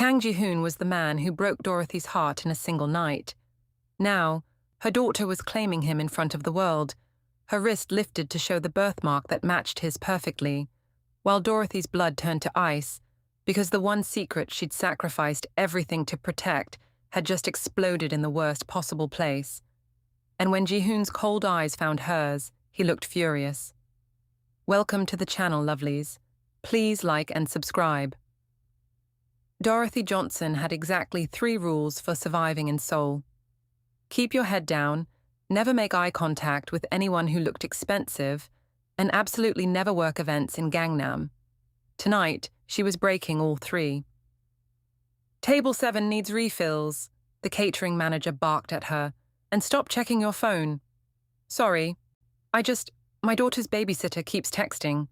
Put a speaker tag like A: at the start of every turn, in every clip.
A: Kang Ji-hoon was the man who broke Dorothy's heart in a single night. Now, her daughter was claiming him in front of the world, her wrist lifted to show the birthmark that matched his perfectly, while Dorothy's blood turned to ice, because the one secret she'd sacrificed everything to protect had just exploded in the worst possible place. And when Ji-hoon's cold eyes found hers, he looked furious. Welcome to the channel, lovelies. Please like and subscribe. Dorothy Johnson had exactly 3 rules for surviving in Seoul. Keep your head down, never make eye contact with anyone who looked expensive, and absolutely never work events in Gangnam. Tonight, she was breaking all 3. Table 7 needs refills, the catering manager barked at her, and stop checking your phone. Sorry, my daughter's babysitter keeps texting.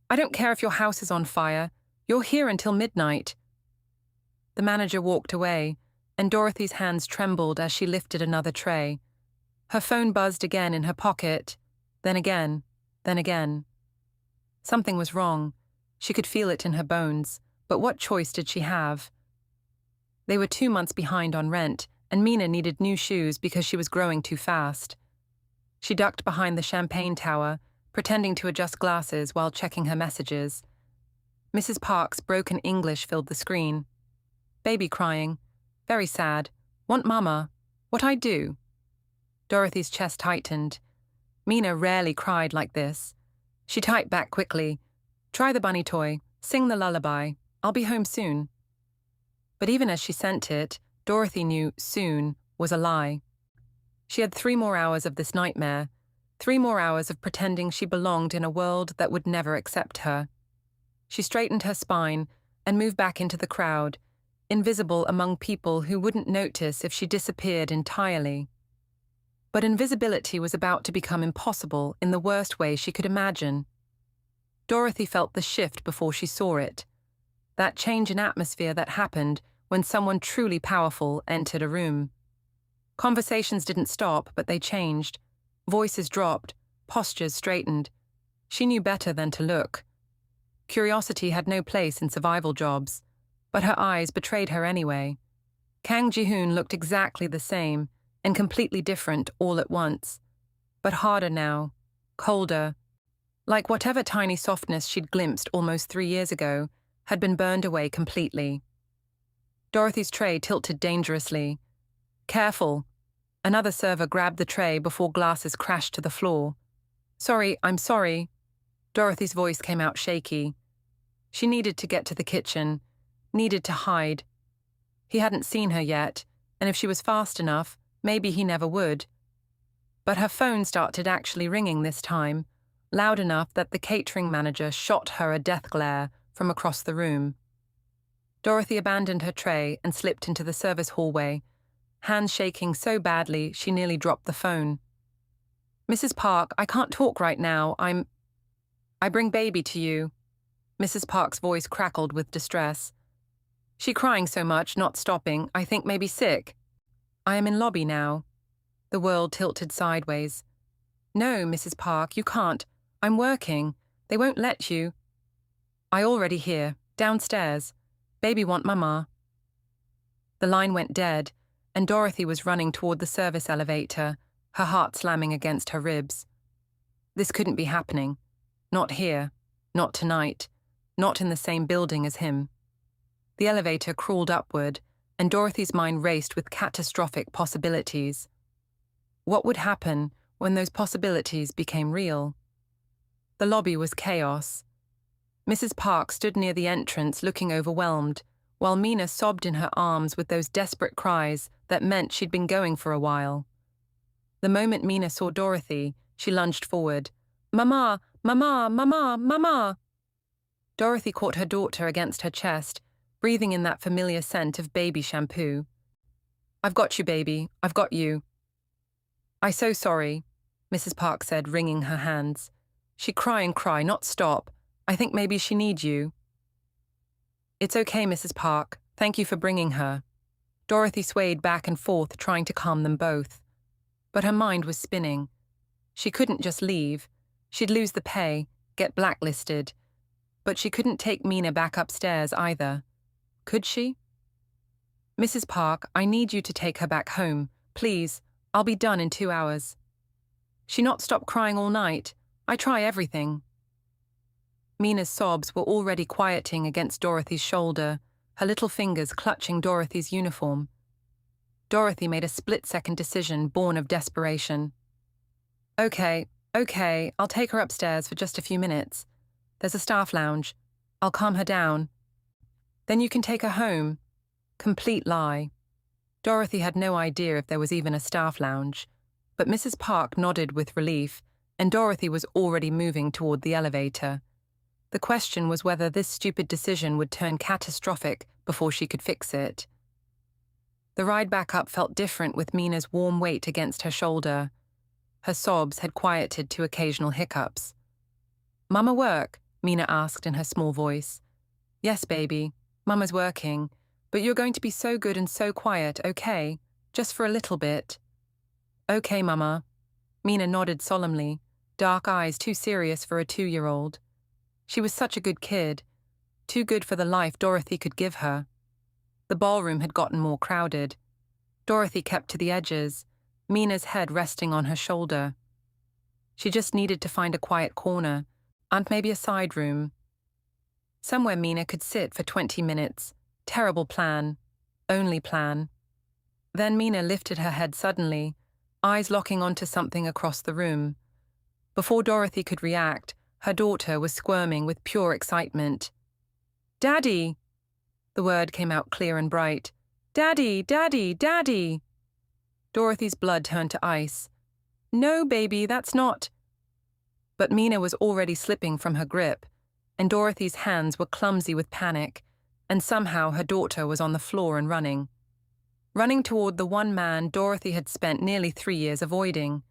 A: I don't care if your house is on fire, you're here until midnight. The manager walked away, and Dorothy's hands trembled as she lifted another tray. Her phone buzzed again in her pocket, then again, then again. Something was wrong. She could feel it in her bones, but what choice did she have? They were 2 months behind on rent, and Mina needed new shoes because she was growing too fast. She ducked behind the champagne tower, pretending to adjust glasses while checking her messages. Mrs. Park's broken English filled the screen. Baby crying. Very sad. Want mama. What I do? Dorothy's chest tightened. Mina rarely cried like this. She typed back quickly. Try the bunny toy. Sing the lullaby. I'll be home soon. But even as she sent it, Dorothy knew soon was a lie. She had 3 more hours of this nightmare, 3 more hours of pretending she belonged in a world that would never accept her. She straightened her spine and moved back into the crowd, invisible among people who wouldn't notice if she disappeared entirely. But invisibility was about to become impossible in the worst way she could imagine. Dorothy felt the shift before she saw it, that change in atmosphere that happened when someone truly powerful entered a room. Conversations didn't stop, but they changed. Voices dropped, postures straightened. She knew better than to look. Curiosity had no place in survival jobs, but her eyes betrayed her anyway. Kang Ji-hoon looked exactly the same, and completely different all at once. But harder now, colder, like whatever tiny softness she'd glimpsed almost 3 years ago had been burned away completely. Dorothy's tray tilted dangerously. Careful. Another server grabbed the tray before glasses crashed to the floor. Sorry, I'm sorry. Dorothy's voice came out shaky. She needed to get to the kitchen, needed to hide. He hadn't seen her yet, and if she was fast enough, maybe he never would. But her phone started actually ringing this time, loud enough that the catering manager shot her a death glare from across the room. Dorothy abandoned her tray and slipped into the service hallway, hands shaking so badly she nearly dropped the phone. Mrs. Park, I can't talk right now. I bring baby to you. Mrs. Park's voice crackled with distress. She crying so much, not stopping, I think maybe sick. I am in lobby now. The world tilted sideways. No, Mrs. Park, you can't. I'm working. They won't let you. I already here, downstairs. Baby want mama. The line went dead, and Dorothy was running toward the service elevator, her heart slamming against her ribs. This couldn't be happening. Not here. Not tonight. Not in the same building as him. The elevator crawled upward, and Dorothy's mind raced with catastrophic possibilities. What would happen when those possibilities became real? The lobby was chaos. Mrs. Park stood near the entrance looking overwhelmed, while Mina sobbed in her arms with those desperate cries that meant she'd been going for a while. The moment Mina saw Dorothy, she lunged forward. Mama! Mama! Mama! Mama! Dorothy caught her daughter against her chest, breathing in that familiar scent of baby shampoo. I've got you, baby. I've got you. I'm so sorry, Mrs. Park said, wringing her hands. She cry and cry, not stop. I think maybe she needs you. It's okay, Mrs. Park. Thank you for bringing her. Dorothy swayed back and forth, trying to calm them both. But her mind was spinning. She couldn't just leave. She'd lose the pay, get blacklisted. But she couldn't take Mina back upstairs either. Could she? Mrs. Park, I need you to take her back home. Please, I'll be done in 2 hours. She not stop crying all night. I try everything. Mina's sobs were already quieting against Dorothy's shoulder, her little fingers clutching Dorothy's uniform. Dorothy made a split-second decision born of desperation. Okay, I'll take her upstairs for just a few minutes. There's a staff lounge. I'll calm her down. Then you can take her home. Complete lie. Dorothy had no idea if there was even a staff lounge, but Mrs. Park nodded with relief, and Dorothy was already moving toward the elevator. The question was whether this stupid decision would turn catastrophic before she could fix it. The ride back up felt different with Mina's warm weight against her shoulder. Her sobs had quieted to occasional hiccups. Mama work? Mina asked in her small voice. Yes, baby. Mama's working. But you're going to be so good and so quiet, okay? Just for a little bit. Okay, Mama. Mina nodded solemnly, dark eyes too serious for a 2-year-old. She was such a good kid. Too good for the life Dorothy could give her. The ballroom had gotten more crowded. Dorothy kept to the edges, Mina's head resting on her shoulder. She just needed to find a quiet corner, and maybe a side room. Somewhere Mina could sit for 20 minutes. Terrible plan. Only plan. Then Mina lifted her head suddenly, eyes locking onto something across the room. Before Dorothy could react, her daughter was squirming with pure excitement. Daddy! The word came out clear and bright. Daddy, Daddy, Daddy! Dorothy's blood turned to ice. No, baby, that's not... But Mina was already slipping from her grip, and Dorothy's hands were clumsy with panic, and somehow her daughter was on the floor and running. Running toward the one man Dorothy had spent nearly 3 years avoiding.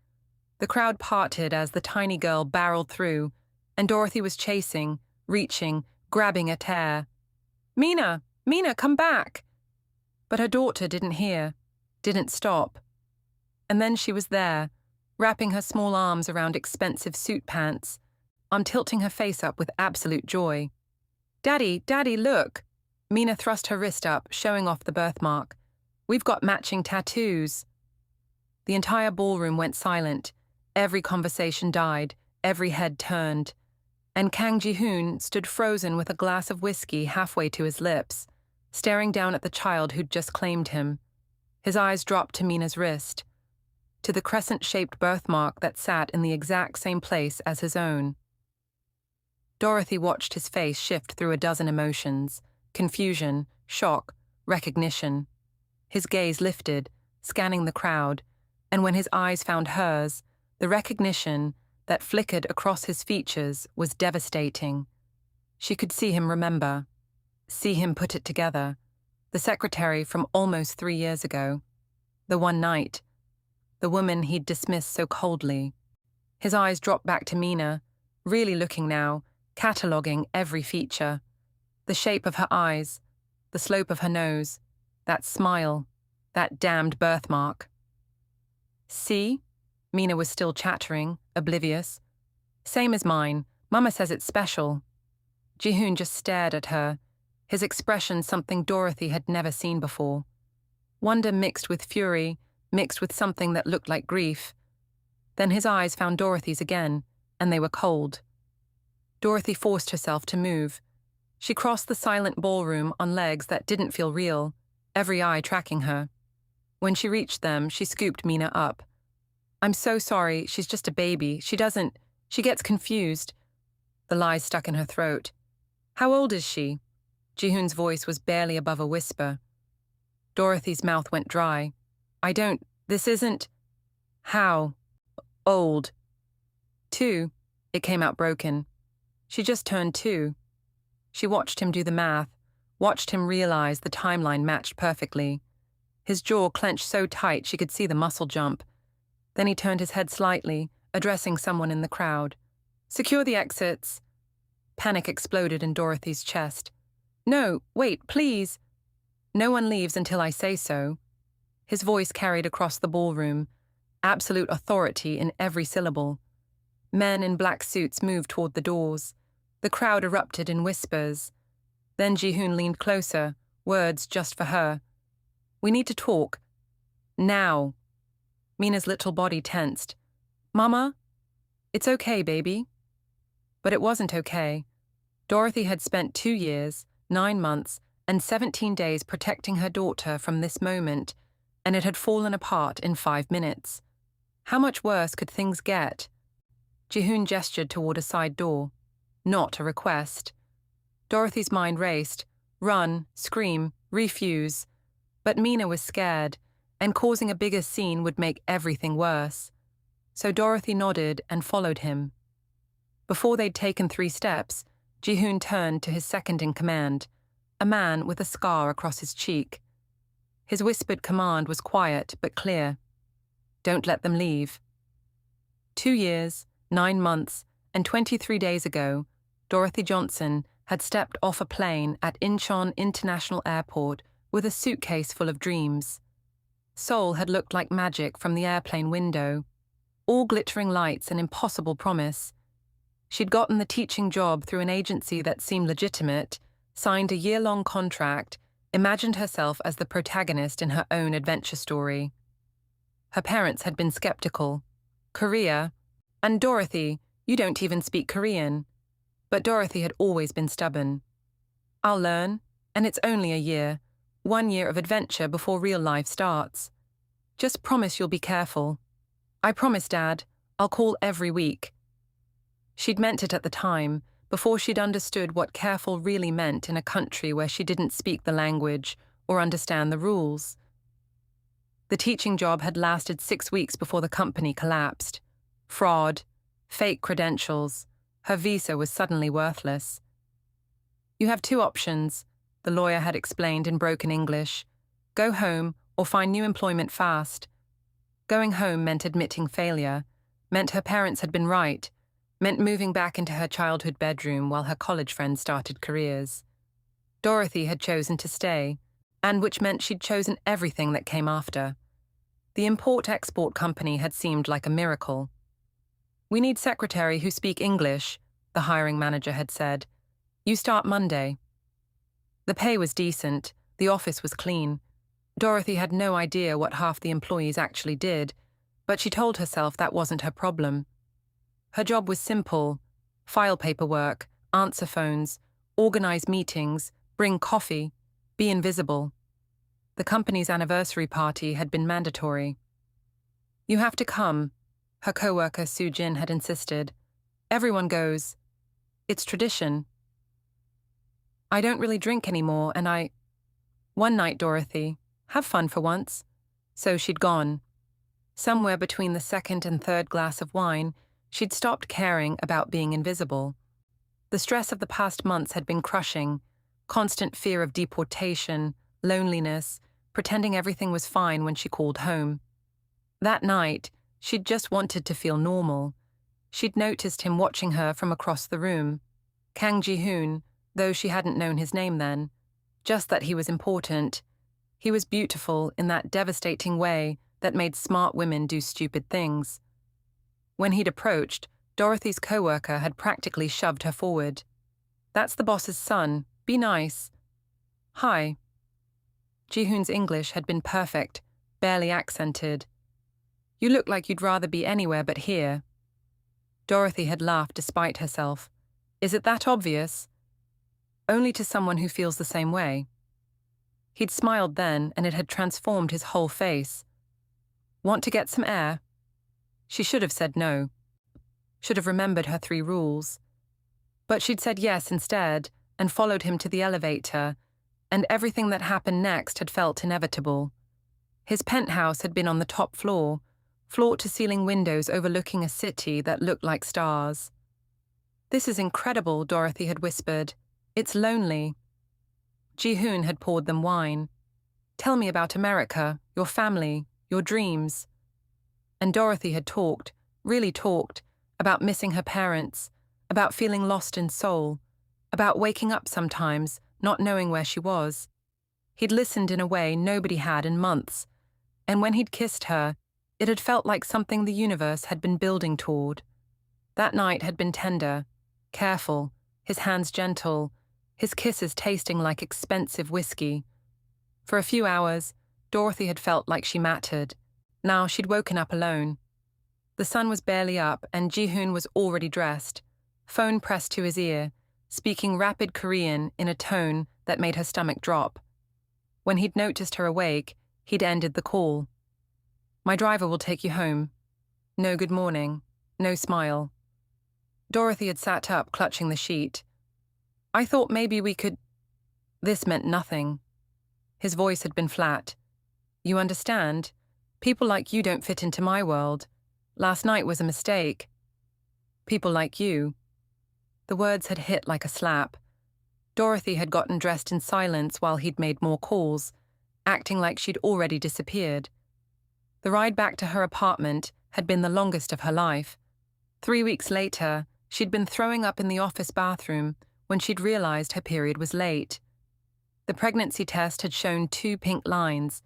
A: The crowd parted as the tiny girl barreled through, and Dorothy was chasing, reaching, grabbing at hair. Mina! Mina, come back! But her daughter didn't hear, didn't stop. And then she was there, wrapping her small arms around expensive suit pants, tilting her face up with absolute joy. Daddy, Daddy, look! Mina thrust her wrist up, showing off the birthmark. We've got matching tattoos. The entire ballroom went silent. Every conversation died, every head turned. And Kang Ji-hoon stood frozen with a glass of whiskey halfway to his lips, staring down at the child who'd just claimed him. His eyes dropped to Mina's wrist, to the crescent-shaped birthmark that sat in the exact same place as his own. Dorothy watched his face shift through a dozen emotions: confusion, shock, recognition. His gaze lifted, scanning the crowd, and when his eyes found hers, the recognition that flickered across his features was devastating. She could see him remember, see him put it together. The secretary from almost 3 years ago. The one night. The woman he'd dismissed so coldly. His eyes dropped back to Mina, really looking now, cataloguing every feature. The shape of her eyes, the slope of her nose, that smile, that damned birthmark. See? Mina was still chattering, oblivious. Same as mine. Mama says it's special. Ji-hoon just stared at her, his expression something Dorothy had never seen before. Wonder mixed with fury, mixed with something that looked like grief. Then his eyes found Dorothy's again, and they were cold. Dorothy forced herself to move. She crossed the silent ballroom on legs that didn't feel real, every eye tracking her. When she reached them, she scooped Mina up. I'm so sorry, she's just a baby. She gets confused. The lies stuck in her throat. How old is she? Ji-hoon's voice was barely above a whisper. Dorothy's mouth went dry. This isn't... How? Old. 2. It came out broken. She just turned 2. She watched him do the math, watched him realize the timeline matched perfectly. His jaw clenched so tight she could see the muscle jump. Then he turned his head slightly, addressing someone in the crowd. Secure the exits. Panic exploded in Dorothy's chest. No, wait, please. No one leaves until I say so. His voice carried across the ballroom, absolute authority in every syllable. Men in black suits moved toward the doors. The crowd erupted in whispers. Then Ji-hoon leaned closer, words just for her. We need to talk. Now. Mina's little body tensed. Mama? It's okay, baby. But it wasn't okay. Dorothy had spent 2 years, 9 months, and 17 days protecting her daughter from this moment, and it had fallen apart in 5 minutes. How much worse could things get? Ji-hoon gestured toward a side door. Not a request. Dorothy's mind raced. Run, scream, refuse. But Mina was scared, and causing a bigger scene would make everything worse. So Dorothy nodded and followed him. Before they'd taken 3 steps, Ji-hoon turned to his second-in-command, a man with a scar across his cheek. His whispered command was quiet but clear. Don't let them leave. 2 years, 9 months, and 23 days ago, Dorothy Johnson had stepped off a plane at Incheon International Airport with a suitcase full of dreams. Seoul had looked like magic from the airplane window, all glittering lights and impossible promise. She'd gotten the teaching job through an agency that seemed legitimate, signed a year-long contract, imagined herself as the protagonist in her own adventure story. Her parents had been skeptical. Korea? And Dorothy, you don't even speak Korean. But Dorothy had always been stubborn. I'll learn, and it's only a year. 1 year of adventure before real life starts. Just promise you'll be careful. I promise, Dad. I'll call every week. She'd meant it at the time, before she'd understood what careful really meant in a country where she didn't speak the language or understand the rules. The teaching job had lasted 6 weeks before the company collapsed. Fraud, fake credentials, her visa was suddenly worthless. You have 2 options, the lawyer had explained in broken English. Go home or find new employment fast. Going home meant admitting failure, meant her parents had been right, meant moving back into her childhood bedroom while her college friends started careers. Dorothy had chosen to stay, and which meant she'd chosen everything that came after. The import-export company had seemed like a miracle. We need secretary who speak English, the hiring manager had said. You start Monday. The pay was decent, the office was clean. Dorothy had no idea what half the employees actually did, but she told herself that wasn't her problem. Her job was simple: file paperwork, answer phones, organize meetings, bring coffee, be invisible. The company's anniversary party had been mandatory. You have to come, her co-worker Soo Jin had insisted. Everyone goes. It's tradition. I don't really drink anymore, and One night, Dorothy. Have fun for once. So she'd gone. Somewhere between the second and third glass of wine, she'd stopped caring about being invisible. The stress of the past months had been crushing, constant fear of deportation, loneliness, pretending everything was fine when she called home. That night, she'd just wanted to feel normal. She'd noticed him watching her from across the room. Kang Ji-hoon, though she hadn't known his name then. Just that he was important. He was beautiful in that devastating way that made smart women do stupid things. When he'd approached, Dorothy's co-worker had practically shoved her forward. That's the boss's son. Be nice. Hi. Ji-hoon's English had been perfect, barely accented. You look like you'd rather be anywhere but here. Dorothy had laughed despite herself. Is it that obvious? Only to someone who feels the same way. He'd smiled then, and it had transformed his whole face. Want to get some air? She should have said no. Should have remembered her 3 rules. But she'd said yes instead, and followed him to the elevator, and everything that happened next had felt inevitable. His penthouse had been on the top floor, floor-to-ceiling windows overlooking a city that looked like stars. This is incredible, Dorothy had whispered. It's lonely. Ji-hoon had poured them wine. Tell me about America, your family, your dreams. And Dorothy had talked, really talked, about missing her parents, about feeling lost in Seoul, about waking up sometimes, not knowing where she was. He'd listened in a way nobody had in months, and when he'd kissed her, it had felt like something the universe had been building toward. That night had been tender, careful, his hands gentle, his kisses tasting like expensive whiskey. For a few hours, Dorothy had felt like she mattered. Now she'd woken up alone. The sun was barely up and Ji-hoon was already dressed, phone pressed to his ear, speaking rapid Korean in a tone that made her stomach drop. When he'd noticed her awake, he'd ended the call. "My driver will take you home." No good morning, no smile. Dorothy had sat up, clutching the sheet. "I thought maybe we could—" This meant nothing. His voice had been flat. "You understand? People like you don't fit into my world. Last night was a mistake. People like you." The words had hit like a slap. Dorothy had gotten dressed in silence while he'd made more calls, acting like she'd already disappeared. The ride back to her apartment had been the longest of her life. 3 weeks later, she'd been throwing up in the office bathroom when she'd realized her period was late. The pregnancy test had shown 2 pink lines.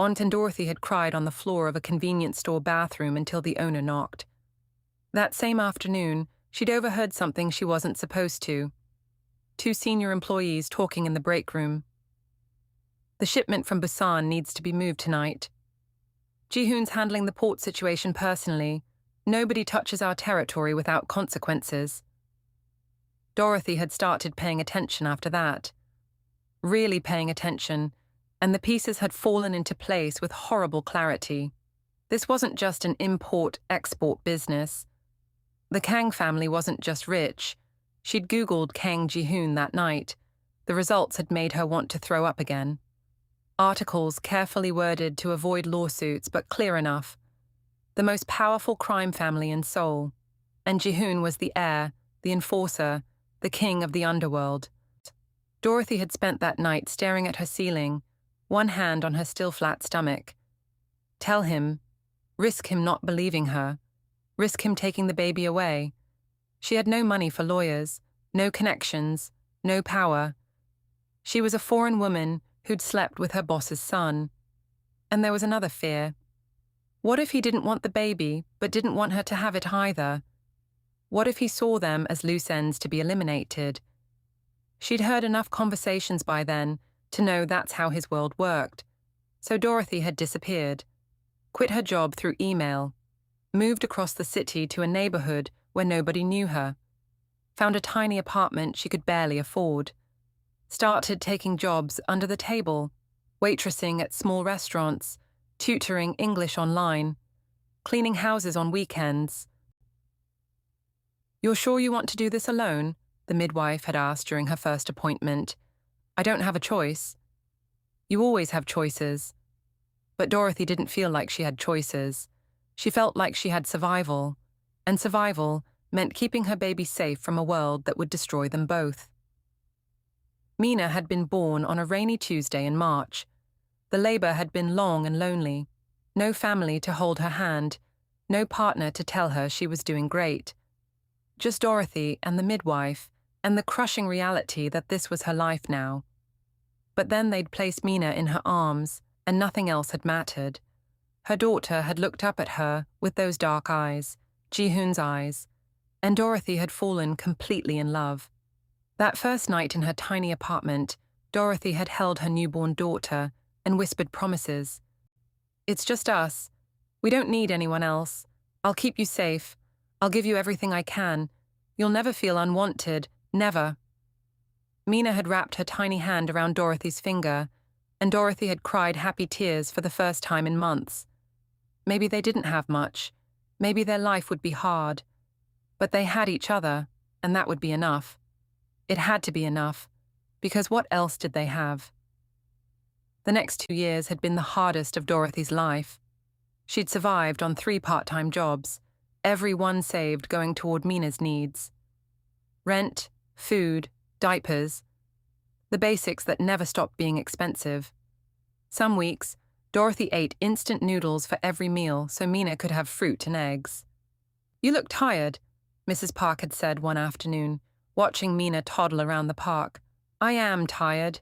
A: Aunt and Dorothy had cried on the floor of a convenience store bathroom until the owner knocked. That same afternoon, she'd overheard something she wasn't supposed to. 2 senior employees talking in the break room. "The shipment from Busan needs to be moved tonight. Ji-hoon's handling the port situation personally. Nobody touches our territory without consequences." Dorothy had started paying attention after that. Really paying attention, and the pieces had fallen into place with horrible clarity. This wasn't just an import-export business. The Kang family wasn't just rich. She'd Googled Kang Ji-hoon that night. The results had made her want to throw up again. Articles carefully worded to avoid lawsuits, but clear enough. The most powerful crime family in Seoul. And Ji-hoon was the heir, the enforcer, the king of the underworld. Dorothy had spent that night staring at her ceiling, one hand on her still flat stomach. Tell him, risk him not believing her, risk him taking the baby away. She had no money for lawyers, no connections, no power. She was a foreign woman who'd slept with her boss's son. And there was another fear. What if he didn't want the baby, but didn't want her to have it either? What if he saw them as loose ends to be eliminated? She'd heard enough conversations by then to know that's how his world worked. So Dorothy had disappeared, quit her job through email, moved across the city to a neighborhood where nobody knew her, found a tiny apartment she could barely afford, started taking jobs under the table, waitressing at small restaurants, tutoring English online, cleaning houses on weekends. "You're sure you want to do this alone?" the midwife had asked during her first appointment. "I don't have a choice." "You always have choices." But Dorothy didn't feel like she had choices. She felt like she had survival, and survival meant keeping her baby safe from a world that would destroy them both. Mina had been born on a rainy Tuesday in March. The labor had been long and lonely. No family to hold her hand, no partner to tell her she was doing great. Just Dorothy and the midwife, and the crushing reality that this was her life now. But then they'd placed Mina in her arms, and nothing else had mattered. Her daughter had looked up at her with those dark eyes, Ji-hoon's eyes, and Dorothy had fallen completely in love. That first night in her tiny apartment, Dorothy had held her newborn daughter and whispered promises. "It's just us. We don't need anyone else. I'll keep you safe. I'll give you everything I can. You'll never feel unwanted, never." Mina had wrapped her tiny hand around Dorothy's finger, and Dorothy had cried happy tears for the first time in months. Maybe they didn't have much. Maybe their life would be hard. But they had each other, and that would be enough. It had to be enough, because what else did they have? The next 2 years had been the hardest of Dorothy's life. She'd survived on 3 part-time jobs, every one saved going toward Mina's needs. Rent, food, diapers, the basics that never stopped being expensive. Some weeks, Dorothy ate instant noodles for every meal so Mina could have fruit and eggs. "You look tired," Mrs. Park had said one afternoon, watching Mina toddle around the park. "I am tired."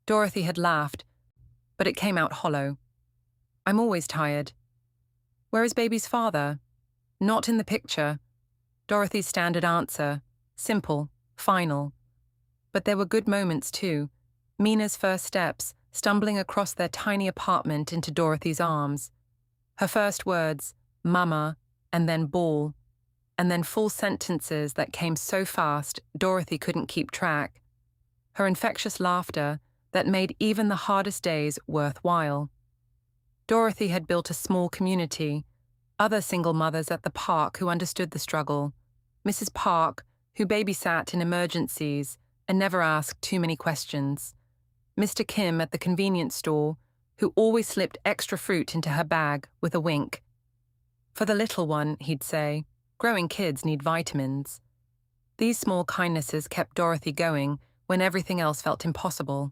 A: Dorothy had laughed, but it came out hollow. "I'm always tired." "Where is baby's father?" "Not in the picture." Dorothy's standard answer, simple, final. But there were good moments too. Mina's first steps, stumbling across their tiny apartment into Dorothy's arms. Her first words, "Mama," and then "ball," and then full sentences that came so fast Dorothy couldn't keep track. Her infectious laughter that made even the hardest days worthwhile. Dorothy had built a small community, other single mothers at the park who understood the struggle, Mrs. Park, who babysat in emergencies and never asked too many questions, Mr. Kim at the convenience store, who always slipped extra fruit into her bag with a wink. "For the little one," he'd say, "growing kids need vitamins." These small kindnesses kept Dorothy going when everything else felt impossible.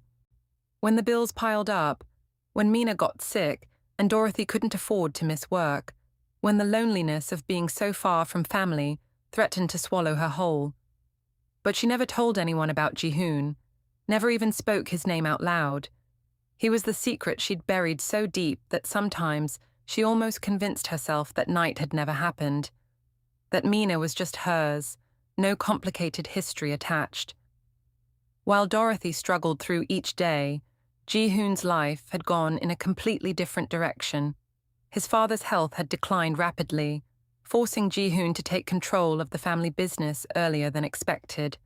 A: When the bills piled up, when Mina got sick and Dorothy couldn't afford to miss work, when the loneliness of being so far from family threatened to swallow her whole. But she never told anyone about Ji-hoon, never even spoke his name out loud. He was the secret she'd buried so deep that sometimes she almost convinced herself that night had never happened, that Mina was just hers, no complicated history attached. While Dorothy struggled through each day, Ji-hoon's life had gone in a completely different direction. His father's health had declined rapidly, forcing Ji-hoon to take control of the family business earlier than expected.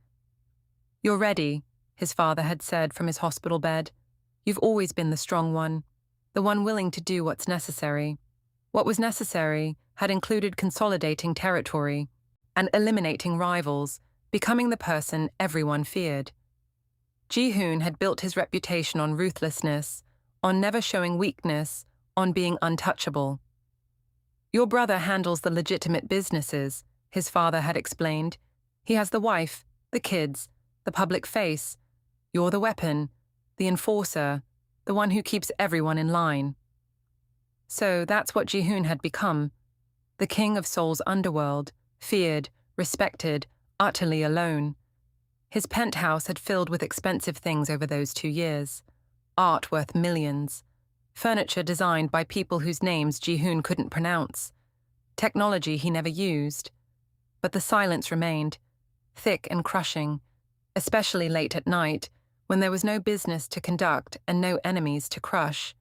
A: "You're ready," his father had said from his hospital bed. "You've always been the strong one, the one willing to do what's necessary." What was necessary had included consolidating territory and eliminating rivals, becoming the person everyone feared. Ji-hoon had built his reputation on ruthlessness, on never showing weakness, on being untouchable. "Your brother handles the legitimate businesses," his father had explained. "He has the wife, the kids, the public face. You're the weapon, the enforcer, the one who keeps everyone in line." So that's what Ji-hoon had become, the king of Seoul's underworld, feared, respected, utterly alone. His penthouse had filled with expensive things over those 2 years, art worth millions, furniture designed by people whose names Ji-hoon couldn't pronounce, technology he never used. But the silence remained, thick and crushing, especially late at night, when there was no business to conduct and no enemies to crush.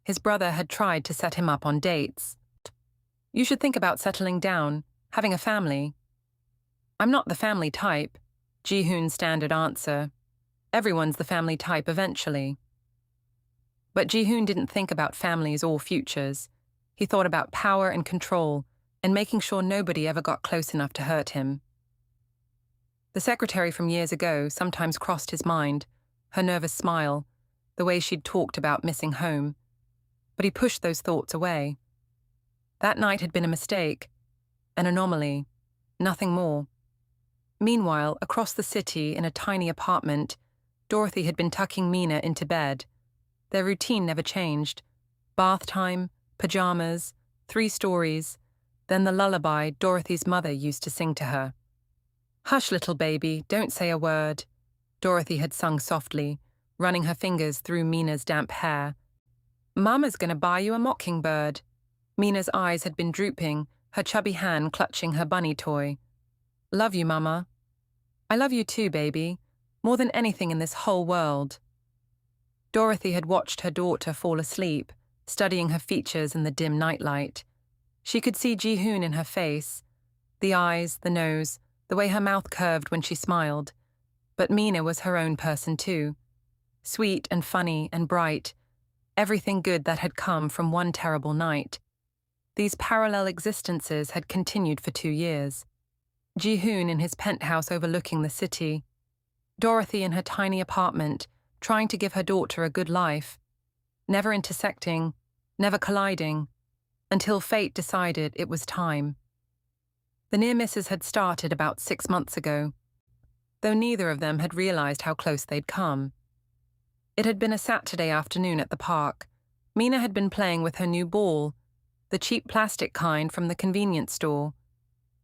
A: His brother had tried to set him up on dates. "You should think about settling down, having a family." "I'm not the family type," Ji-hoon's standard answer. "Everyone's the family type eventually." But Ji-hoon didn't think about families or futures. He thought about power and control, and making sure nobody ever got close enough to hurt him. The secretary from years ago sometimes crossed his mind, her nervous smile, the way she'd talked about missing home. But he pushed those thoughts away. That night had been a mistake, an anomaly, nothing more. Meanwhile, across the city in a tiny apartment, Dorothy had been tucking Mina into bed. Their routine never changed. Bath time, pajamas, 3 stories, then the lullaby Dorothy's mother used to sing to her. "Hush, little baby, don't say a word," Dorothy had sung softly, running her fingers through Mina's damp hair. "Mama's gonna buy you a mockingbird." Mina's eyes had been drooping, her chubby hand clutching her bunny toy. "Love you, Mama." "I love you too, baby, more than anything in this whole world." Dorothy had watched her daughter fall asleep, studying her features in the dim nightlight. She could see Ji-hoon in her face, the eyes, the nose, the way her mouth curved when she smiled. But Mina was her own person too. Sweet and funny and bright, everything good that had come from one terrible night. These parallel existences had continued for 2 years. Ji-hoon in his penthouse overlooking the city. Dorothy in her tiny apartment, trying to give her daughter a good life. Never intersecting, never colliding, until fate decided it was time. The near misses had started about 6 months ago, though neither of them had realized how close they'd come. It had been a Saturday afternoon at the park. Mina had been playing with her new ball, the cheap plastic kind from the convenience store.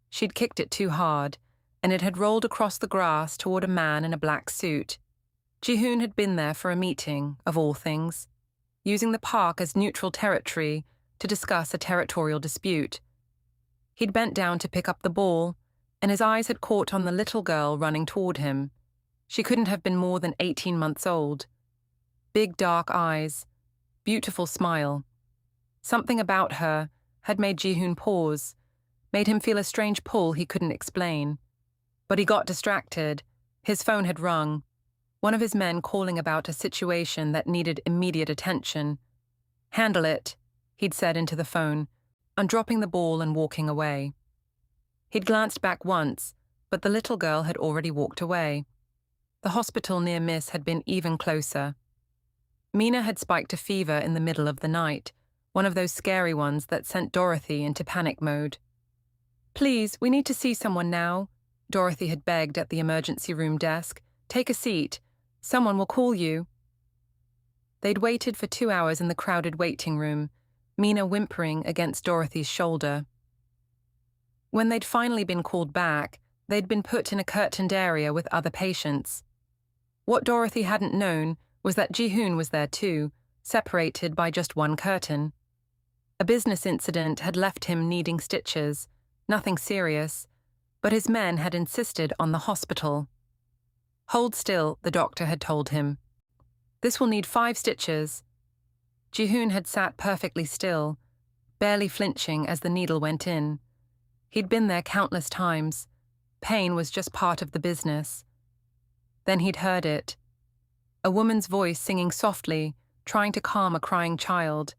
A: She'd kicked it too hard, and it had rolled across the grass toward a man in a black suit. Ji-hoon had been there for a meeting, of all things, using the park as neutral territory to discuss a territorial dispute. He'd bent down to pick up the ball, and his eyes had caught on the little girl running toward him. She couldn't have been more than 18 months old. big dark eyes, beautiful smile. Something about her had made Ji-hoon pause, made him feel a strange pull he couldn't explain. But he got distracted. His phone had rung. One of his men calling about a situation that needed immediate attention. "Handle it," he'd said into the phone, undropping the ball and walking away. He'd glanced back once, but the little girl had already walked away. The hospital near miss had been even closer. Mina had spiked a fever in the middle of the night, one of those scary ones that sent Dorothy into panic mode. "Please, we need to see someone now," Dorothy had begged at the emergency room desk. "Take a seat. Someone will call you." They'd waited for 2 hours in the crowded waiting room, Mina whimpering against Dorothy's shoulder. When they'd finally been called back, they'd been put in a curtained area with other patients. What Dorothy hadn't known was that Ji-hoon was there too, separated by just one curtain. A business incident had left him needing stitches, nothing serious, but his men had insisted on the hospital. "Hold still," the doctor had told him. "This will need 5 stitches." Ji-hoon had sat perfectly still, barely flinching as the needle went in. He'd been there countless times. Pain was just part of the business. Then he'd heard it. A woman's voice singing softly, trying to calm a crying child.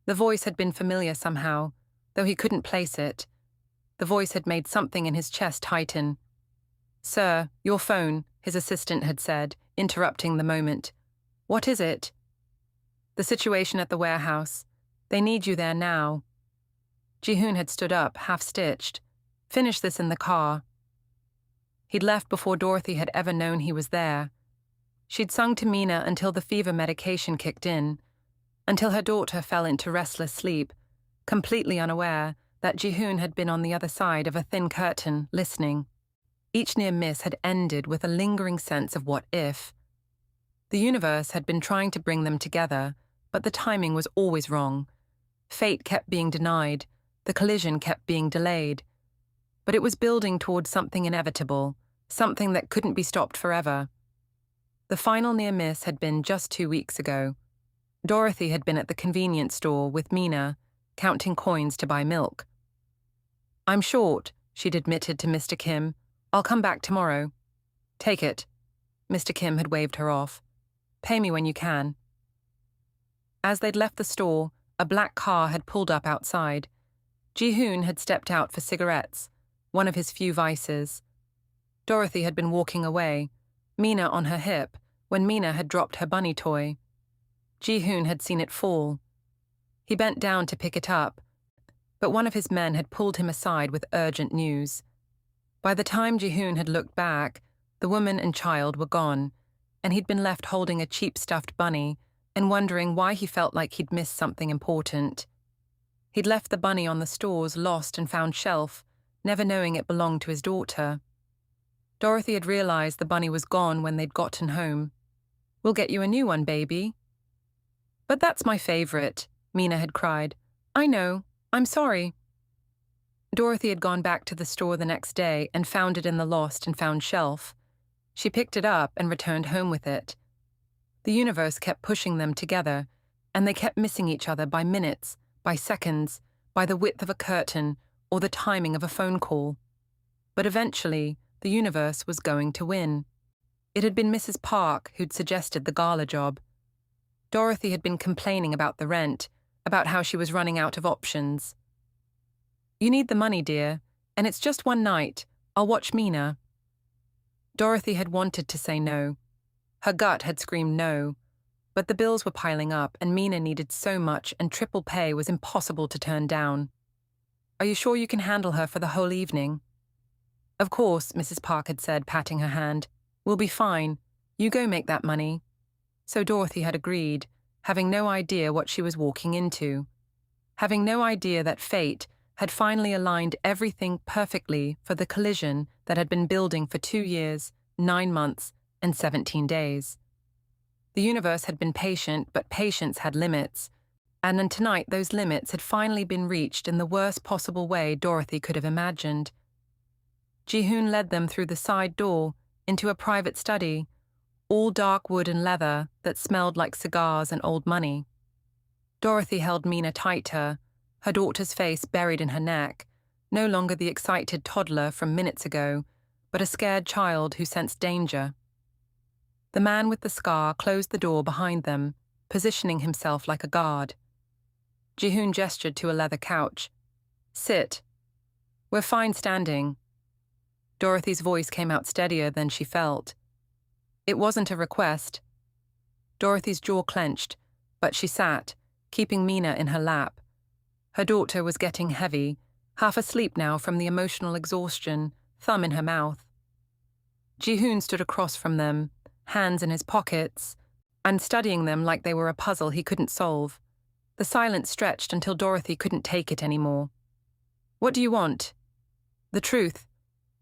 A: The voice had been familiar somehow, though he couldn't place it. The voice had made something in his chest tighten. "Sir, your phone," his assistant had said, interrupting the moment. "What is it?" "The situation at the warehouse. They need you there now." Ji-hoon had stood up, half-stitched. "Finish this in the car." He'd left before Dorothy had ever known he was there. She'd sung to Mina until the fever medication kicked in, until her daughter fell into restless sleep, completely unaware that Ji-hoon had been on the other side of a thin curtain, listening. Each near miss had ended with a lingering sense of what if. The universe had been trying to bring them together, but the timing was always wrong. Fate kept being denied, the collision kept being delayed. But it was building towards something inevitable, something that couldn't be stopped forever. The final near miss had been just 2 weeks ago. Dorothy had been at the convenience store with Mina, counting coins to buy milk. "I'm short," she'd admitted to Mr. Kim. "I'll come back tomorrow." "Take it." Mr. Kim had waved her off. "Pay me when you can." As they'd left the store, a black car had pulled up outside. Ji-hoon had stepped out for cigarettes, one of his few vices. Dorothy had been walking away, Mina on her hip, when Mina had dropped her bunny toy. Ji-hoon had seen it fall. He bent down to pick it up, but one of his men had pulled him aside with urgent news. By the time Ji-hoon had looked back, the woman and child were gone, and he'd been left holding a cheap stuffed bunny and wondering why he felt like he'd missed something important. He'd left the bunny on the store's lost and found shelf, never knowing it belonged to his daughter. Dorothy had realized the bunny was gone when they'd gotten home. "We'll get you a new one, baby." "But that's my favorite," Mina had cried. "I know. I'm sorry." Dorothy had gone back to the store the next day and found it in the lost and found shelf. She picked it up and returned home with it. The universe kept pushing them together, and they kept missing each other by minutes, by seconds, by the width of a curtain, or the timing of a phone call. But eventually, the universe was going to win. It had been Mrs. Park who'd suggested the gala job. Dorothy had been complaining about the rent, about how she was running out of options. "You need the money, dear, and it's just one night. I'll watch Mina." Dorothy had wanted to say no. Her gut had screamed no. But the bills were piling up, and Mina needed so much, and triple pay was impossible to turn down. "Are you sure you can handle her for the whole evening?" "Of course," Mrs. Park had said, patting her hand. "We'll be fine. You go make that money." So Dorothy had agreed, having no idea what she was walking into. Having no idea that fate had finally aligned everything perfectly for the collision that had been building for 2 years, 9 months, and 17 days. The universe had been patient, but patience had limits, and on tonight those limits had finally been reached in the worst possible way Dorothy could have imagined. Ji-hoon led them through the side door into a private study, all dark wood and leather that smelled like cigars and old money. Dorothy held Mina tighter, her daughter's face buried in her neck, no longer the excited toddler from minutes ago, but a scared child who sensed danger. The man with the scar closed the door behind them, positioning himself like a guard. Ji-hoon gestured to a leather couch. "Sit. We're fine standing." Dorothy's voice came out steadier than she felt. It wasn't a request. Dorothy's jaw clenched, but she sat, keeping Mina in her lap. Her daughter was getting heavy, half asleep now from the emotional exhaustion, thumb in her mouth. Ji-hoon stood across from them, hands in his pockets, and studying them like they were a puzzle he couldn't solve. The silence stretched until Dorothy couldn't take it anymore. "What do you want?" "The truth."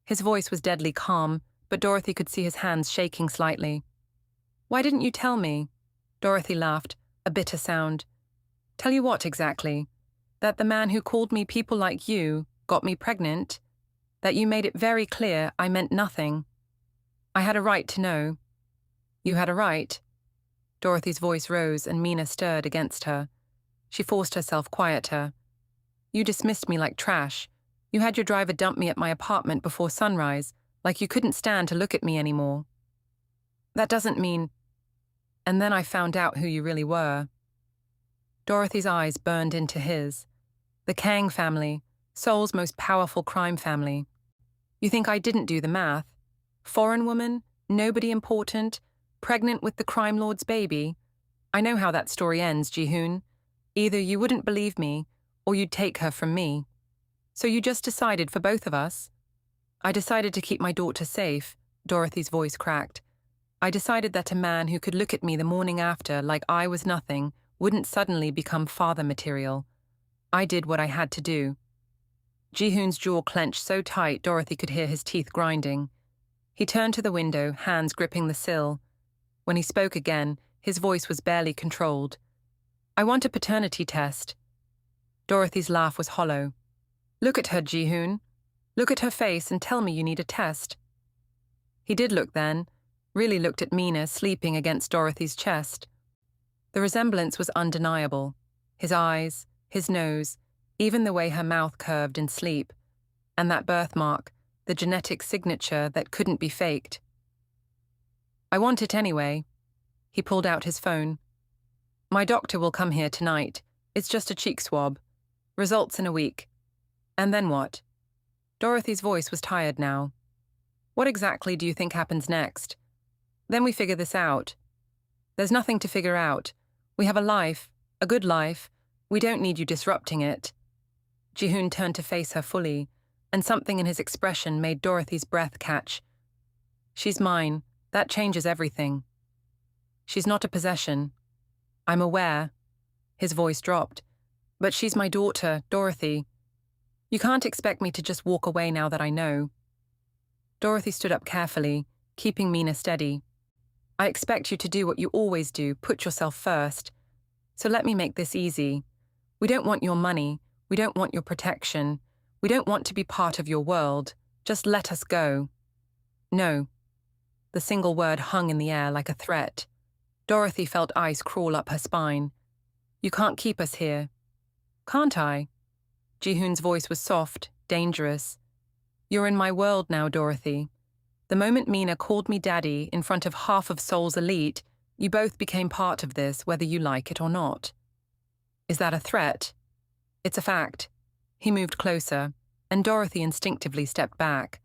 A: His voice was deadly calm, but Dorothy could see his hands shaking slightly. "Why didn't you tell me?" Dorothy laughed, a bitter sound. "Tell you what exactly? That the man who called me people like you got me pregnant? That you made it very clear I meant nothing? I had a right to know." "You had a right?" Dorothy's voice rose and Mina stirred against her. She forced herself quieter. "You dismissed me like trash. You had your driver dump me at my apartment before sunrise, like you couldn't stand to look at me anymore. That doesn't mean—" "And then I found out who you really were." Dorothy's eyes burned into his. "The Kang family, Seoul's most powerful crime family. You think I didn't do the math? Foreign woman, nobody important, pregnant with the crime lord's baby. I know how that story ends, Ji-hoon. Either you wouldn't believe me, or you'd take her from me. So you just decided for both of us?" "I decided to keep my daughter safe," Dorothy's voice cracked. "I decided that a man who could look at me the morning after like I was nothing wouldn't suddenly become father material. I did what I had to do." Ji-hoon's jaw clenched so tight Dorothy could hear his teeth grinding. He turned to the window, hands gripping the sill. When he spoke again, his voice was barely controlled. "I want a paternity test." Dorothy's laugh was hollow. "Look at her, Ji-hoon. Look at her face and tell me you need a test." He did look then, really looked at Mina sleeping against Dorothy's chest. The resemblance was undeniable. His eyes, his nose, even the way her mouth curved in sleep. And that birthmark, the genetic signature that couldn't be faked. "I want it anyway." He pulled out his phone. "My doctor will come here tonight. It's just a cheek swab. Results in a week. And then what?" Dorothy's voice was tired now. "What exactly do you think happens next? Then we figure this out." "There's nothing to figure out. We have a life, a good life. We don't need you disrupting it." Ji-hoon turned to face her fully, and something in his expression made Dorothy's breath catch. "She's mine. That changes everything." "She's not a possession. I'm aware." His voice dropped. "But she's my daughter, Dorothy. You can't expect me to just walk away now that I know." Dorothy stood up carefully, keeping Mina steady. "I expect you to do what you always do, put yourself first. So let me make this easy. We don't want your money. We don't want your protection. We don't want to be part of your world. Just let us go." "No." The single word hung in the air like a threat. Dorothy felt ice crawl up her spine. "You can't keep us here." "Can't I?" Ji-hoon's voice was soft, dangerous. "You're in my world now, Dorothy. The moment Mina called me Daddy in front of half of Seoul's elite, you both became part of this, whether you like it or not." "Is that a threat?" "It's a fact." He moved closer, and Dorothy instinctively stepped back.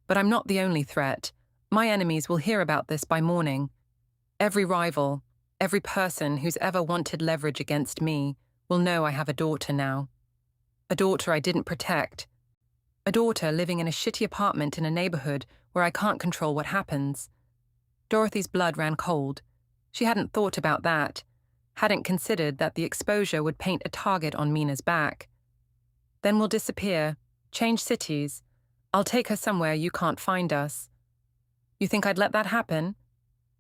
A: "But I'm not the only threat. My enemies will hear about this by morning. Every rival, every person who's ever wanted leverage against me will know I have a daughter now. A daughter I didn't protect. A daughter living in a shitty apartment in a neighborhood where I can't control what happens." Dorothy's blood ran cold. She hadn't thought about that, hadn't considered that the exposure would paint a target on Mina's back. "Then we'll disappear, change cities. I'll take her somewhere you can't find us." "You think I'd let that happen?"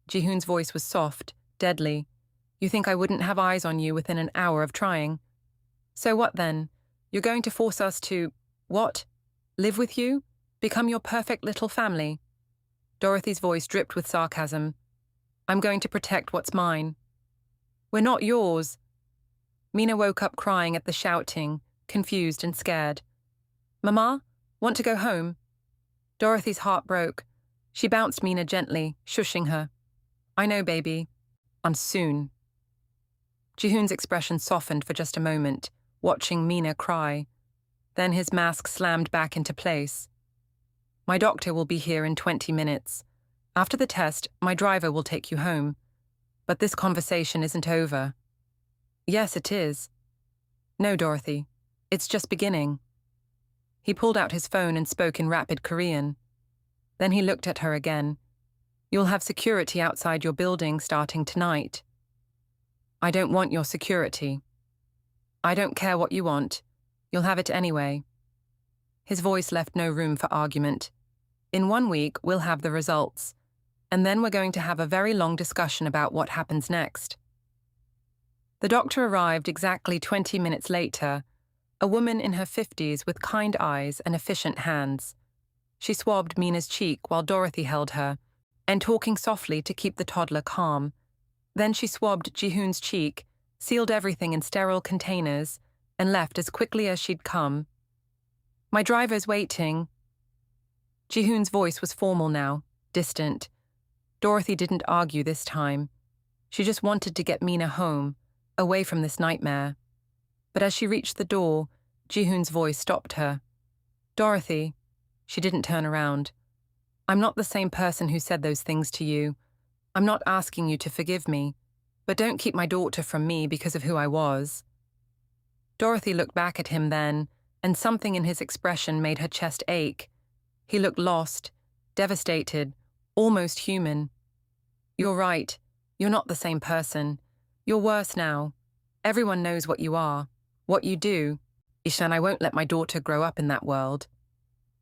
A: Ji-hoon's voice was soft, deadly. "You think I wouldn't have eyes on you within an hour of trying? So what then? You're going to force us to, what? Live with you? Become your perfect little family?" Dorothy's voice dripped with sarcasm. I'm going to protect what's mine. We're not yours. Mina woke up crying at the shouting, confused and scared. Mama, want to go home? Dorothy's heart broke. She bounced Mina gently, shushing her. I know, baby. Soon. Ji-hoon's expression softened for just a moment, watching Mina cry. Then his mask slammed back into place. My doctor will be here in 20 minutes. After the test, my driver will take you home. But this conversation isn't over. Yes, it is. No, Dorothy. It's just beginning. He pulled out his phone and spoke in rapid Korean. Then he looked at her again. You'll have security outside your building starting tonight. I don't want your security. I don't care what you want. You'll have it anyway. His voice left no room for argument. In 1 week, we'll have the results. And then we're going to have a very long discussion about what happens next. The doctor arrived exactly 20 minutes later, a woman in her 50s with kind eyes and efficient hands. She swabbed Mina's cheek while Dorothy held her, and talking softly to keep the toddler calm. Then she swabbed Ji-hoon's cheek, sealed everything in sterile containers, and left as quickly as she'd come. My driver's waiting. Ji-hoon's voice was formal now, distant. Dorothy didn't argue this time. She just wanted to get Mina home, away from this nightmare. But as she reached the door, Ji-hoon's voice stopped her. Dorothy. She didn't turn around. I'm not the same person who said those things to you. I'm not asking you to forgive me, but don't keep my daughter from me because of who I was. Dorothy looked back at him then, and something in his expression made her chest ache. He looked lost, devastated, almost human. You're right. You're not the same person. You're worse now. Everyone knows what you are, what you do. Ishan, I won't let my daughter grow up in that world.